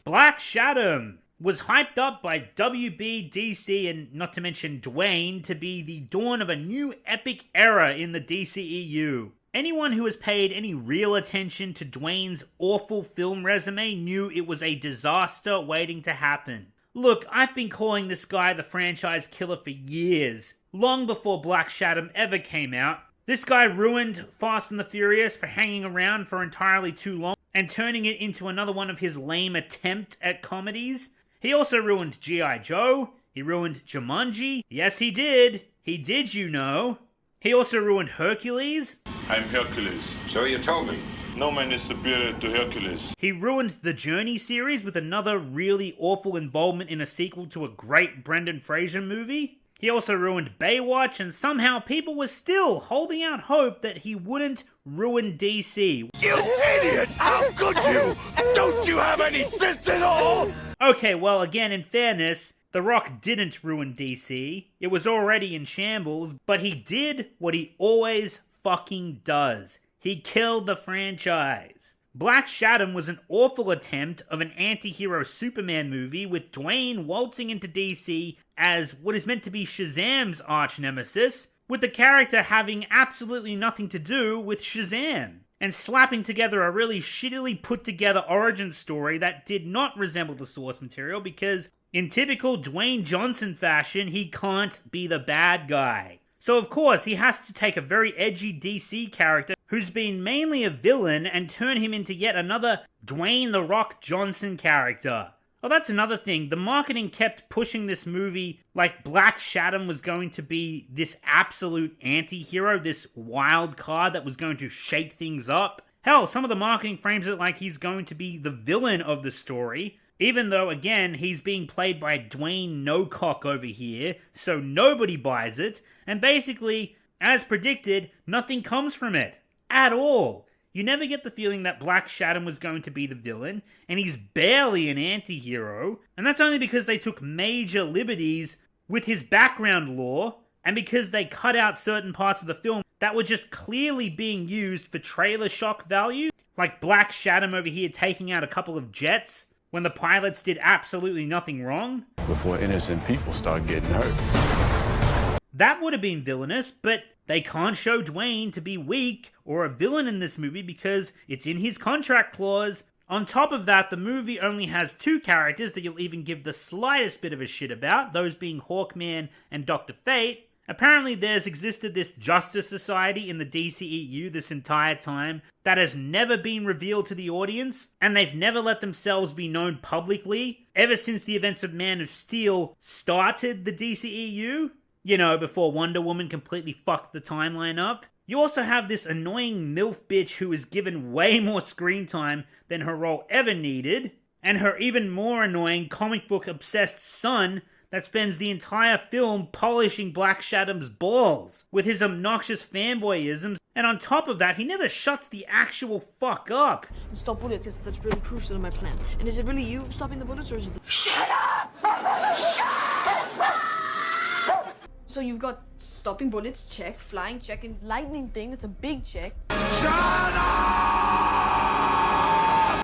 Black Shadow was hyped up by WB, DC, and not to mention Dwayne to be the dawn of a new epic era in the DCEU. Anyone who has paid any real attention to Dwayne's awful film resume knew it was a disaster waiting to happen. Look, I've been calling this guy the franchise killer for years, long before Black Shadow ever came out. This guy ruined Fast and the Furious for hanging around for entirely too long and turning it into another one of his lame attempt at comedies. He also ruined G.I. Joe. He ruined Jumanji. Yes, he did. He did, you know. He also ruined Hercules. I'm Hercules. So you told me. No man is superior to Hercules. He ruined the Journey series with another really awful involvement in a sequel to a great Brendan Fraser movie. He also ruined Baywatch, and somehow people were still holding out hope that he wouldn't ruin DC. You idiot! How could you? Don't you have any sense at all? Okay, well, again, in fairness, The Rock didn't ruin DC. It was already in shambles, but he did what he always fucking does. He killed the franchise. Black Shadow was an awful attempt of an anti-hero Superman movie with Dwayne waltzing into DC as what is meant to be Shazam's arch-nemesis, with the character having absolutely nothing to do with Shazam, and slapping together a really shittily put-together origin story that did not resemble the source material because, in typical Dwayne Johnson fashion, he can't be the bad guy. So of course, he has to take a very edgy DC character who's been mainly a villain and turn him into yet another Dwayne The Rock Johnson character. Oh, that's another thing. The marketing kept pushing this movie like Black Shadow was going to be this absolute anti-hero, this wild card that was going to shake things up. Hell, some of the marketing frames it like he's going to be the villain of the story, even though, again, he's being played by Dwayne No-Cock over here, so nobody buys it, and basically, as predicted, nothing comes from it. At all. You never get the feeling that Black Shadow was going to be the villain, and he's barely an anti-hero, and that's only because they took major liberties with his background lore, and because they cut out certain parts of the film that were just clearly being used for trailer shock value, like Black Shadow over here taking out a couple of jets when the pilots did absolutely nothing wrong. Before innocent people start getting hurt. That would have been villainous, but they can't show Dwayne to be weak or a villain in this movie because it's in his contract clause On top of that, the movie only has 2 characters that you'll even give the slightest bit of a shit about, those being Hawkman and Dr. Fate. Apparently there's existed this Justice Society in the DCEU this entire time that has never been revealed to the audience, and they've never let themselves be known publicly ever since the events of Man of Steel started the DCEU. You know, before Wonder Woman completely fucked the timeline up. You also have this annoying MILF bitch who is given way more screen time than her role ever needed, and her even more annoying comic book obsessed son that spends the entire film polishing Black Shadow's balls with his obnoxious fanboyisms, and on top of that, he never shuts the actual fuck up. Stop bullets, because that's really crucial to my plan. And is it really you stopping the bullets, or is it the... Shut up! Shut up! So you've got stopping bullets, check, flying, check, and lightning thing, that's a big check. Shut up!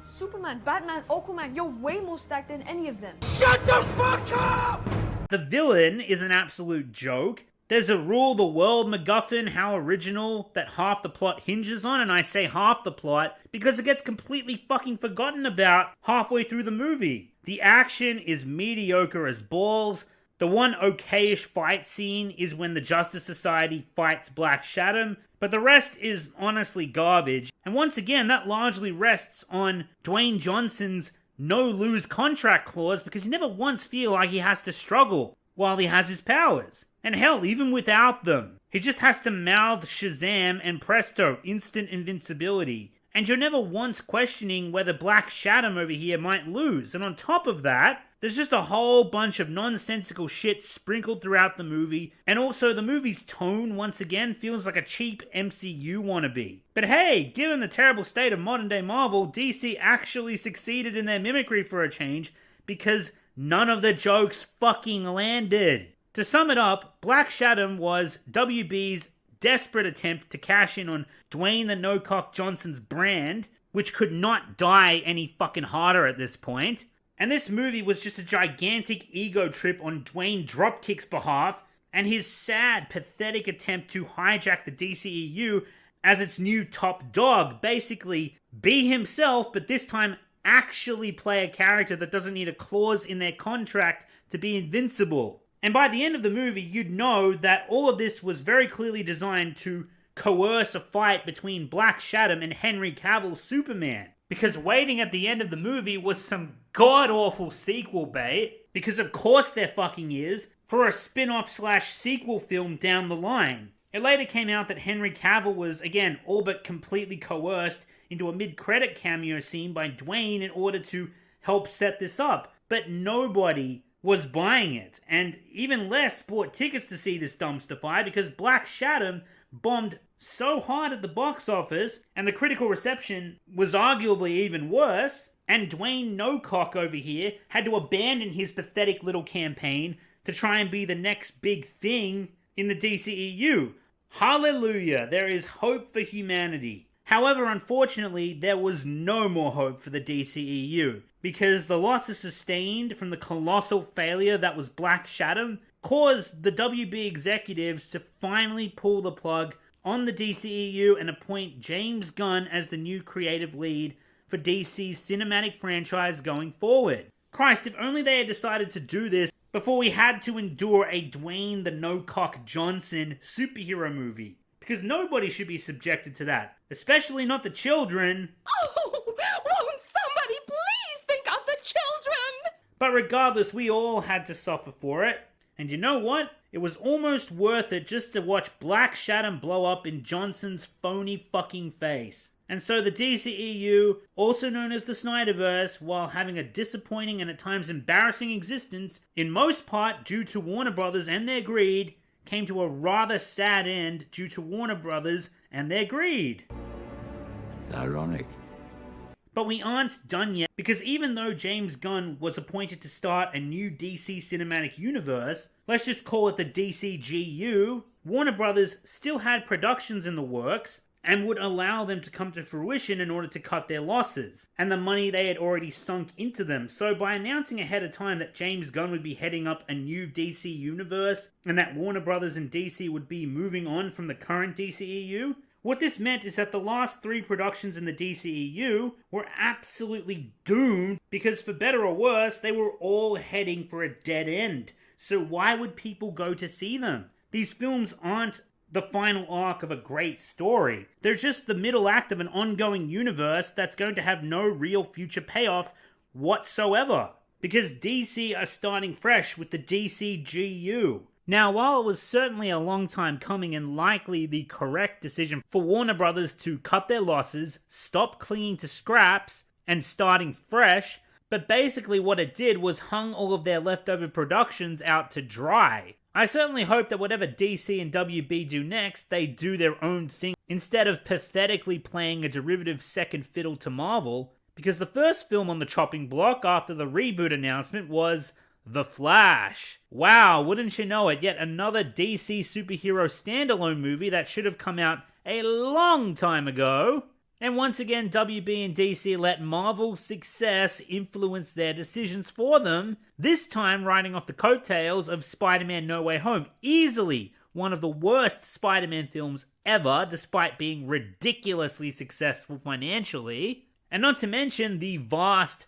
Superman, Batman, Aquaman, you're way more stacked than any of them. Shut the fuck up! The villain is an absolute joke. There's a rule the world MacGuffin, how original, that half the plot hinges on, and I say half the plot because it gets completely fucking forgotten about halfway through the movie. The action is mediocre as balls. The one okayish fight scene is when the Justice Society fights Black Shadow, but the rest is honestly garbage. And once again, that largely rests on Dwayne Johnson's no-lose contract clause, because you never once feel like he has to struggle while he has his powers. And hell, even without them, he just has to mouth Shazam and presto, instant invincibility. And you're never once questioning whether Black Shadow over here might lose. And on top of that, there's just a whole bunch of nonsensical shit sprinkled throughout the movie, and also the movie's tone, once again, feels like a cheap MCU wannabe. But hey, given the terrible state of modern-day Marvel, DC actually succeeded in their mimicry for a change, because none of the jokes fucking landed. To sum it up, Black Shadow was WB's desperate attempt to cash in on Dwayne the No-Cock Johnson's brand, which could not die any fucking harder at this point. And this movie was just a gigantic ego trip on Dwayne Dropkick's behalf, and his sad, pathetic attempt to hijack the DCEU as its new top dog. Basically, be himself, but this time actually play a character that doesn't need a clause in their contract to be invincible. And by the end of the movie, you'd know that all of this was very clearly designed to coerce a fight between Black Shadow and Henry Cavill's Superman. Because waiting at the end of the movie was some god-awful sequel bait, because of course there fucking is, for a spin-off / sequel film down the line. It later came out that Henry Cavill was, again, all but completely coerced into a mid-credit cameo scene by Dwayne in order to help set this up. But nobody was buying it, and even less bought tickets to see this dumpster fire, because Black Shadow bombed so hard at the box office, and the critical reception was arguably even worse, and Dwayne No-Cock over here had to abandon his pathetic little campaign to try and be the next big thing in the DCEU. Hallelujah, there is hope for humanity. However, unfortunately, there was no more hope for the DCEU, because the losses sustained from the colossal failure that was Black Shadow caused the WB executives to finally pull the plug on the DCEU and appoint James Gunn as the new creative lead for DC's cinematic franchise going forward. Christ, if only they had decided to do this before we had to endure a Dwayne the No-Cock Johnson superhero movie. Because nobody should be subjected to that, especially not the children. Oh, won't somebody please think of the children? But regardless, we all had to suffer for it. And you know what? It was almost worth it just to watch Black Shadow blow up in Johnson's phony fucking face. And so the DCEU, also known as the Snyderverse, while having a disappointing and at times embarrassing existence, in most part due to Warner Brothers and their greed, came to a rather sad end due to Warner Brothers and their greed. Ironic. But we aren't done yet, because even though James Gunn was appointed to start a new DC cinematic universe, let's just call it the DCGU, Warner Brothers still had productions in the works and would allow them to come to fruition in order to cut their losses and the money they had already sunk into them. So by announcing ahead of time that James Gunn would be heading up a new DC universe and that Warner Brothers and DC would be moving on from the current DCEU, What this meant is that the last 3 productions in the DCEU were absolutely doomed because, for better or worse, they were all heading for a dead end. So why would people go to see them? These films aren't the final arc of a great story. They're just the middle act of an ongoing universe that's going to have no real future payoff whatsoever. Because DC are starting fresh with the DCGU. Now, while it was certainly a long time coming and likely the correct decision for Warner Brothers to cut their losses, stop clinging to scraps, and starting fresh, but basically what it did was hung all of their leftover productions out to dry. I certainly hope that whatever DC and WB do next, they do their own thing instead of pathetically playing a derivative second fiddle to Marvel, because the first film on the chopping block after the reboot announcement was The Flash. Wow, wouldn't you know it, yet another DC superhero standalone movie that should have come out a long time ago. And once again, WB and DC let Marvel's success influence their decisions for them, this time riding off the coattails of Spider-Man No Way Home. Easily one of the worst Spider-Man films ever, despite being ridiculously successful financially. And not to mention the vast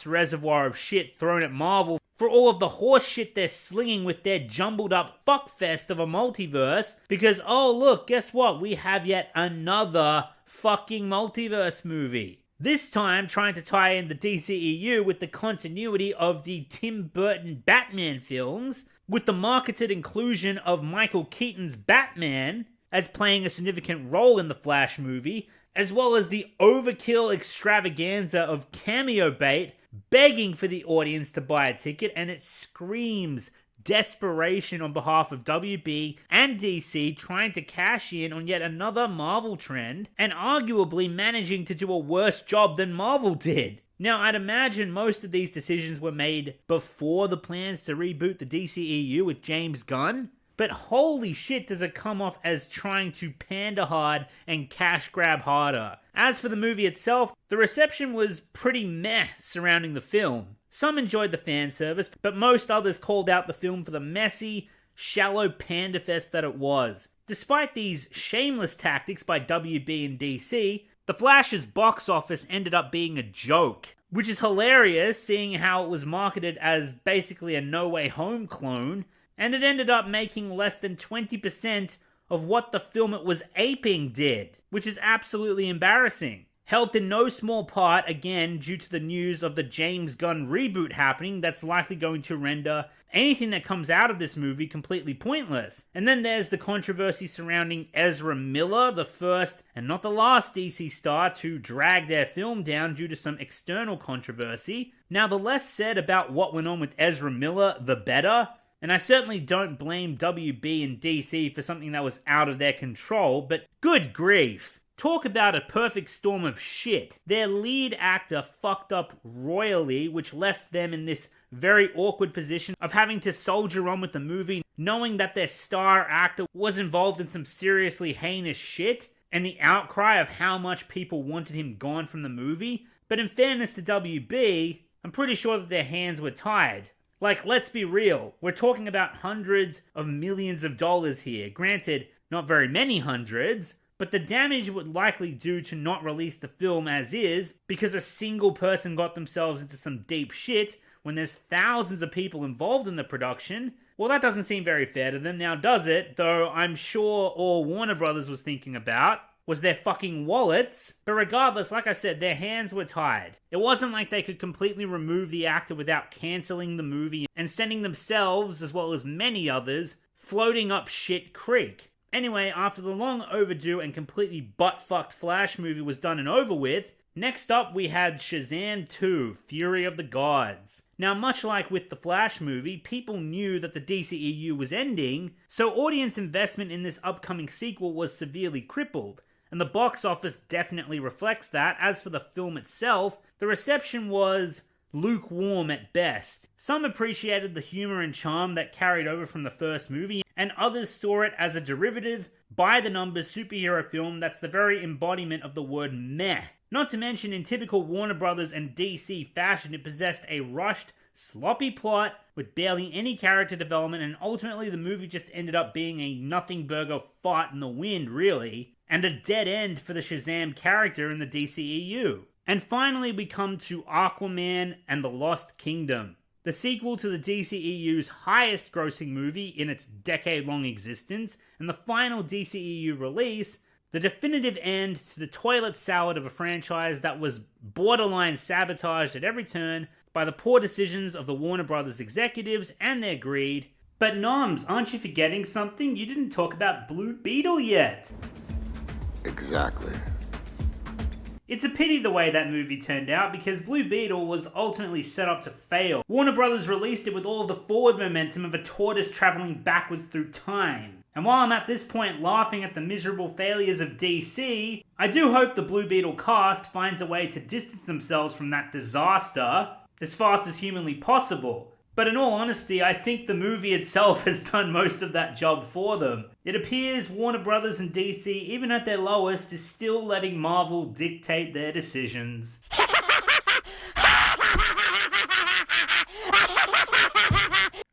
reservoir of shit thrown at Marvel for all of the horse shit they're slinging with their jumbled up fuckfest of a multiverse, because, oh look, guess what? We have yet another fucking multiverse movie. This time trying to tie in the DCEU with the continuity of the Tim Burton Batman films, with the marketed inclusion of Michael Keaton's Batman as playing a significant role in the Flash movie, as well as the overkill extravaganza of cameo bait begging for the audience to buy a ticket, and it screams desperation on behalf of WB and DC trying to cash in on yet another Marvel trend, and arguably managing to do a worse job than Marvel did. Now, I'd imagine most of these decisions were made before the plans to reboot the DCEU with James Gunn, but holy shit does it come off as trying to pander hard and cash grab harder. As for the movie itself, the reception was pretty meh surrounding the film. Some enjoyed the fan service, but most others called out the film for the messy, shallow panderfest that it was. Despite these shameless tactics by WB and DC, The Flash's box office ended up being a joke, which is hilarious seeing how it was marketed as basically a No Way Home clone, and it ended up making less than 20% of what the film it was aping did, which is absolutely embarrassing. Helped in no small part, again, due to the news of the James Gunn reboot happening that's likely going to render anything that comes out of this movie completely pointless. And then there's the controversy surrounding Ezra Miller, the first and not the last DC star to drag their film down due to some external controversy. Now, the less said about what went on with Ezra Miller, the better. And I certainly don't blame WB and DC for something that was out of their control, but good grief. Talk about a perfect storm of shit. Their lead actor fucked up royally, which left them in this very awkward position of having to soldier on with the movie, knowing that their star actor was involved in some seriously heinous shit, and the outcry of how much people wanted him gone from the movie. But in fairness to WB, I'm pretty sure that their hands were tied. Like, let's be real, we're talking about hundreds of millions of dollars here. Granted, not very many hundreds, but the damage it would likely do to not release the film as is because a single person got themselves into some deep shit when there's thousands of people involved in the production, well, that doesn't seem very fair to them, now does it? Though I'm sure all Warner Brothers was thinking about was their fucking wallets. But regardless, like I said, their hands were tied. It wasn't like they could completely remove the actor without cancelling the movie and sending themselves, as well as many others, floating up shit creek. Anyway, after the long overdue and completely butt-fucked Flash movie was done and over with, next up we had Shazam 2, Fury of the Gods. Now, much like with the Flash movie, people knew that the DCEU was ending, so audience investment in this upcoming sequel was severely crippled, and the box office definitely reflects that. As for the film itself, the reception was lukewarm at best. Some appreciated the humor and charm that carried over from the first movie, and others saw it as a derivative, by-the-numbers superhero film that's the very embodiment of the word meh. Not to mention, in typical Warner Brothers and DC fashion, it possessed a rushed, sloppy plot with barely any character development, and ultimately the movie just ended up being a nothing burger fart in the wind, really. and a dead end for the Shazam character in the DCEU. And finally, we come to Aquaman and the Lost Kingdom, the sequel to the DCEU's highest grossing movie in its decade-long existence, and the final DCEU release, the definitive end to the toilet salad of a franchise that was borderline sabotaged at every turn by the poor decisions of the Warner Brothers executives and their greed. But NOMZ, aren't you forgetting something? You didn't talk about Blue Beetle yet. Exactly. It's a pity the way that movie turned out, because Blue Beetle was ultimately set up to fail. Warner Brothers released it with all of the forward momentum of a tortoise traveling backwards through time. And while I'm at this point laughing at the miserable failures of DC, I do hope the Blue Beetle cast finds a way to distance themselves from that disaster as fast as humanly possible. But in all honesty, I think the movie itself has done most of that job for them. It appears Warner Brothers and DC, even at their lowest, is still letting Marvel dictate their decisions.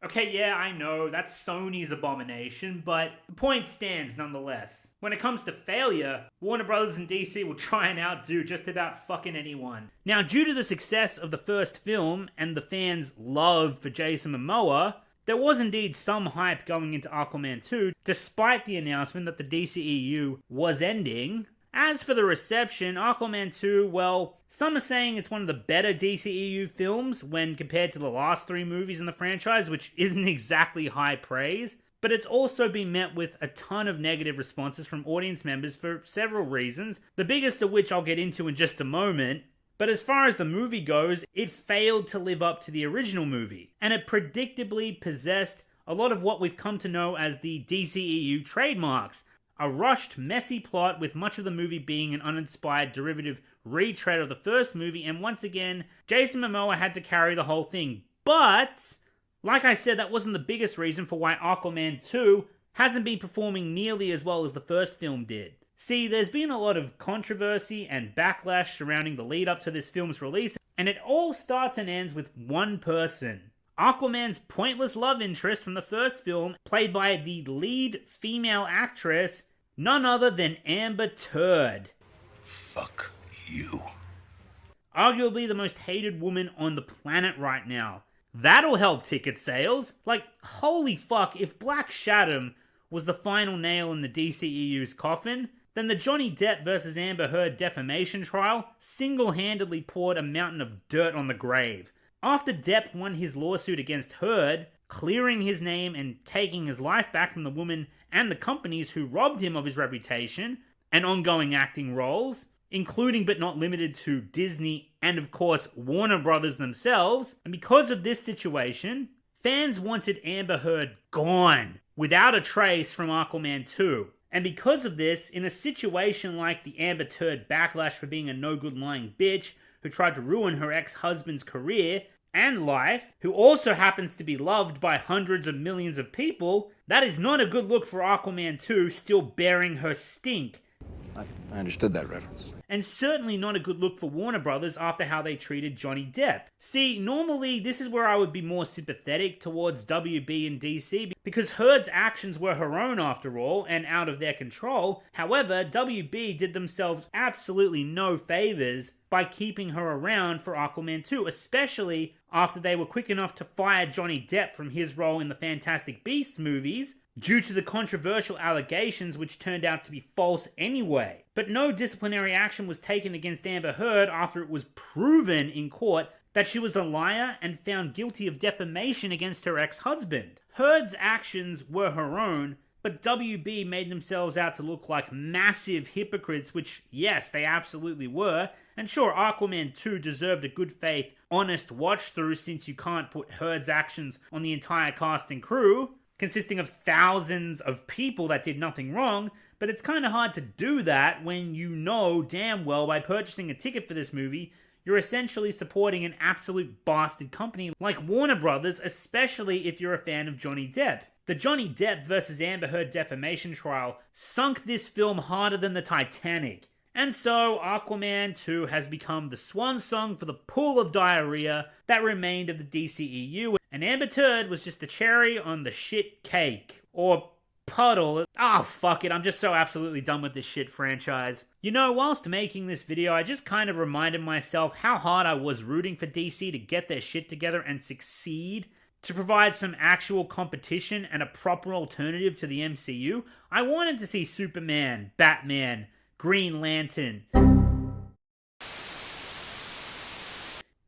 Okay, yeah, I know, that's Sony's abomination, but the point stands nonetheless. When it comes to failure, Warner Brothers and DC will try and outdo just about fucking anyone. Now, due to the success of the first film and the fans' love for Jason Momoa, there was indeed some hype going into Aquaman 2, despite the announcement that the DCEU was ending. As for the reception, Aquaman 2, well, some are saying it's one of the better DCEU films when compared to the last 3 movies in the franchise, which isn't exactly high praise, but it's also been met with a ton of negative responses from audience members for several reasons, the biggest of which I'll get into in just a moment. But as far as the movie goes, it failed to live up to the original movie, and it predictably possessed a lot of what we've come to know as the DCEU trademarks. A rushed, messy plot with much of the movie being an uninspired derivative retread of the first movie, and once again, Jason Momoa had to carry the whole thing. But, like I said, that wasn't the biggest reason for why Aquaman 2 hasn't been performing nearly as well as the first film did. See, there's been a lot of controversy and backlash surrounding the lead up to this film's release, and it all starts and ends with one person. Aquaman's pointless love interest from the first film, played by the lead female actress, none other than Amber Turd. Fuck you. Arguably the most hated woman on the planet right now. That'll help ticket sales. Like, holy fuck, if Black Shadow was the final nail in the DCEU's coffin, then the Johnny Depp versus Amber Heard defamation trial single-handedly poured a mountain of dirt on the grave. After Depp won his lawsuit against Heard, clearing his name and taking his life back from the woman and the companies who robbed him of his reputation and ongoing acting roles, including but not limited to Disney and of course Warner Brothers themselves, and because of this situation, fans wanted Amber Heard gone, without a trace from Aquaman 2. And because of this, in a situation like the Amber Turd backlash for being a no-good lying bitch who tried to ruin her ex-husband's career and life, who also happens to be loved by hundreds of millions of people, that is not a good look for Aquaman 2 still bearing her stink. I understood that reference. And certainly not a good look for Warner Brothers after how they treated Johnny Depp. See, normally this is where I would be more sympathetic towards WB and DC, because Heard's actions were her own after all, and out of their control. However, WB did themselves absolutely no favors by keeping her around for Aquaman 2, especially after they were quick enough to fire Johnny Depp from his role in the Fantastic Beasts movies, due to the controversial allegations which turned out to be false anyway. But no disciplinary action was taken against Amber Heard after it was proven in court that she was a liar and found guilty of defamation against her ex-husband. Heard's actions were her own, but WB made themselves out to look like massive hypocrites, which, yes, they absolutely were. And sure, Aquaman 2 deserved a good faith, honest watch-through, since you can't put Heard's actions on the entire cast and crew, consisting of thousands of people that did nothing wrong, but it's kind of hard to do that when you know damn well by purchasing a ticket for this movie, you're essentially supporting an absolute bastard company like Warner Brothers, especially if you're a fan of Johnny Depp. The Johnny Depp versus Amber Heard defamation trial sunk this film harder than the Titanic. And so, Aquaman 2 has become the swan song for the pool of diarrhea that remained of the DCEU, and Amber Turd was just the cherry on the shit cake. Or puddle, Ah, fuck it, I'm just so absolutely done with this shit franchise. You know, whilst making this video, I just kind of reminded myself how hard I was rooting for DC to get their shit together and succeed, to provide some actual competition and a proper alternative to the MCU. I wanted to see Superman, Batman, Green Lantern.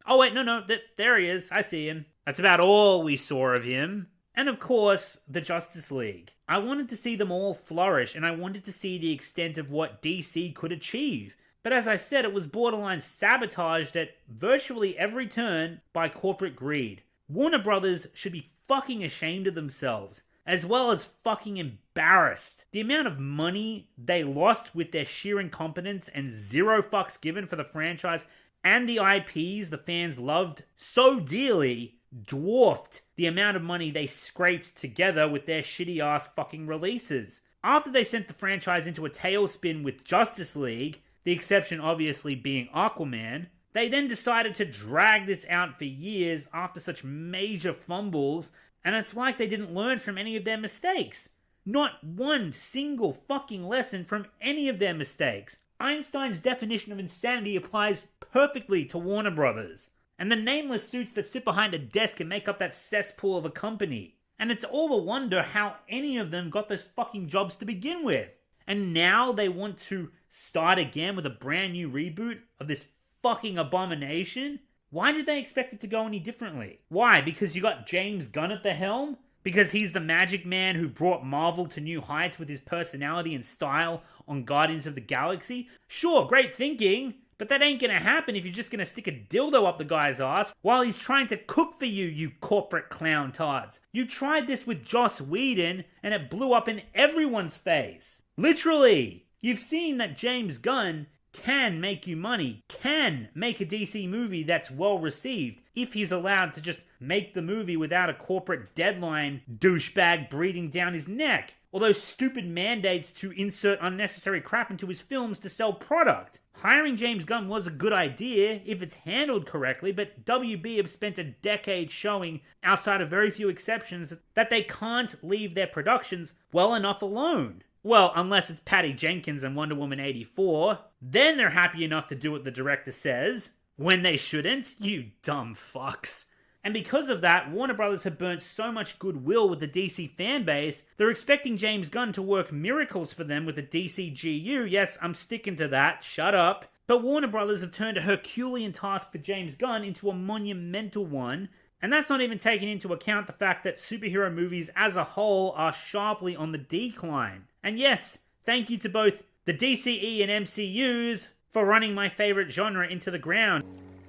Oh wait, no, there he is, I see him. That's about all we saw of him. And of course, the Justice League. I wanted to see them all flourish, and I wanted to see the extent of what DC could achieve. But as I said, it was borderline sabotaged at virtually every turn by corporate greed. Warner Brothers should be fucking ashamed of themselves, as well as fucking embarrassed. The amount of money they lost with their sheer incompetence and zero fucks given for the franchise and the IPs the fans loved so dearly dwarfed the amount of money they scraped together with their shitty-ass fucking releases. After they sent the franchise into a tailspin with Justice League, the exception obviously being Aquaman, they then decided to drag this out for years after such major fumbles, and it's like they didn't learn from any of their mistakes. Not one single fucking lesson from any of their mistakes. Einstein's definition of insanity applies perfectly to Warner Brothers. And the nameless suits that sit behind a desk and make up that cesspool of a company. And it's all the wonder how any of them got those fucking jobs to begin with. And now they want to start again with a brand new reboot of this fucking abomination? Why did they expect it to go any differently? Why? Because you got James Gunn at the helm? Because he's the magic man who brought Marvel to new heights with his personality and style on Guardians of the Galaxy? Sure, great thinking. But that ain't gonna happen if you're just gonna stick a dildo up the guy's ass while he's trying to cook for you, you corporate clown tards. You tried this with Joss Whedon, and it blew up in everyone's face. Literally! You've seen that James Gunn can make you money, can make a DC movie that's well received, if he's allowed to just make the movie without a corporate deadline douchebag breathing down his neck, or those stupid mandates to insert unnecessary crap into his films to sell product. Hiring James Gunn was a good idea if it's handled correctly, but WB have spent a decade showing, outside of very few exceptions, that they can't leave their productions well enough alone. Well, unless it's Patty Jenkins and Wonder Woman 84, then they're happy enough to do what the director says, when they shouldn't, you dumb fucks. And because of that, Warner Brothers have burnt so much goodwill with the DC fanbase, they're expecting James Gunn to work miracles for them with the DCGU. Yes, I'm sticking to that, shut up. But Warner Brothers have turned a Herculean task for James Gunn into a monumental one, and that's not even taking into account the fact that superhero movies as a whole are sharply on the decline. And yes, thank you to both the DCE and MCUs for running my favorite genre into the ground.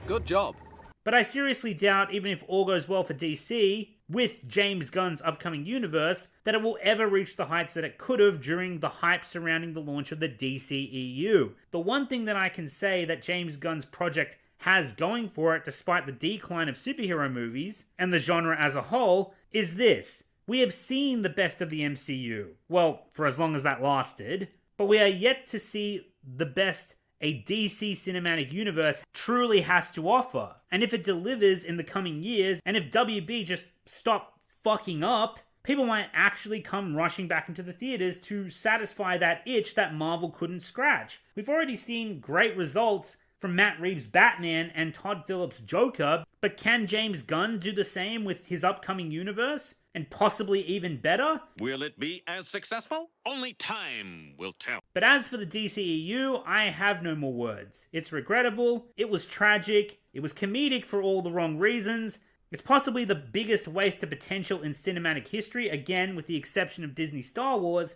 Good job. But I seriously doubt, even if all goes well for DC, with James Gunn's upcoming universe, that it will ever reach the heights that it could have during the hype surrounding the launch of the DCEU. The one thing that I can say that James Gunn's project has going for it, despite the decline of superhero movies, and the genre as a whole, is this. We have seen the best of the MCU. Well, for as long as that lasted. But we are yet to see the best a DC cinematic universe truly has to offer. And if it delivers in the coming years, and if WB just stop fucking up, people might actually come rushing back into the theaters to satisfy that itch that Marvel couldn't scratch. We've already seen great results from Matt Reeves' Batman and Todd Phillips' Joker, but can James Gunn do the same with his upcoming universe? And possibly even better? Will it be as successful? Only time will tell. But as for the DCEU, I have no more words. It's regrettable, it was tragic, it was comedic for all the wrong reasons, it's possibly the biggest waste of potential in cinematic history, again with the exception of Disney Star Wars.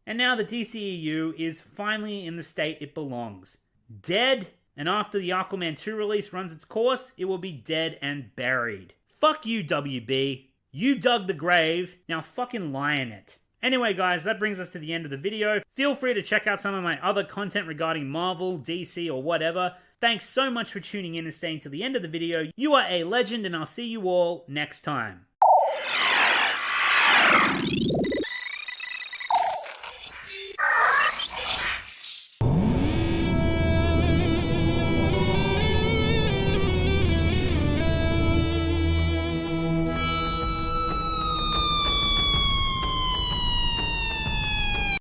And now the DCEU is finally in the state it belongs. Dead, and after the Aquaman 2 release runs its course, it will be dead and buried. Fuck you, WB. You dug the grave, now fucking lie in it. Anyway guys, that brings us to the end of the video. Feel free to check out some of my other content regarding Marvel, DC, or whatever. Thanks so much for tuning in and staying till the end of the video. You are a legend, and I'll see you all next time.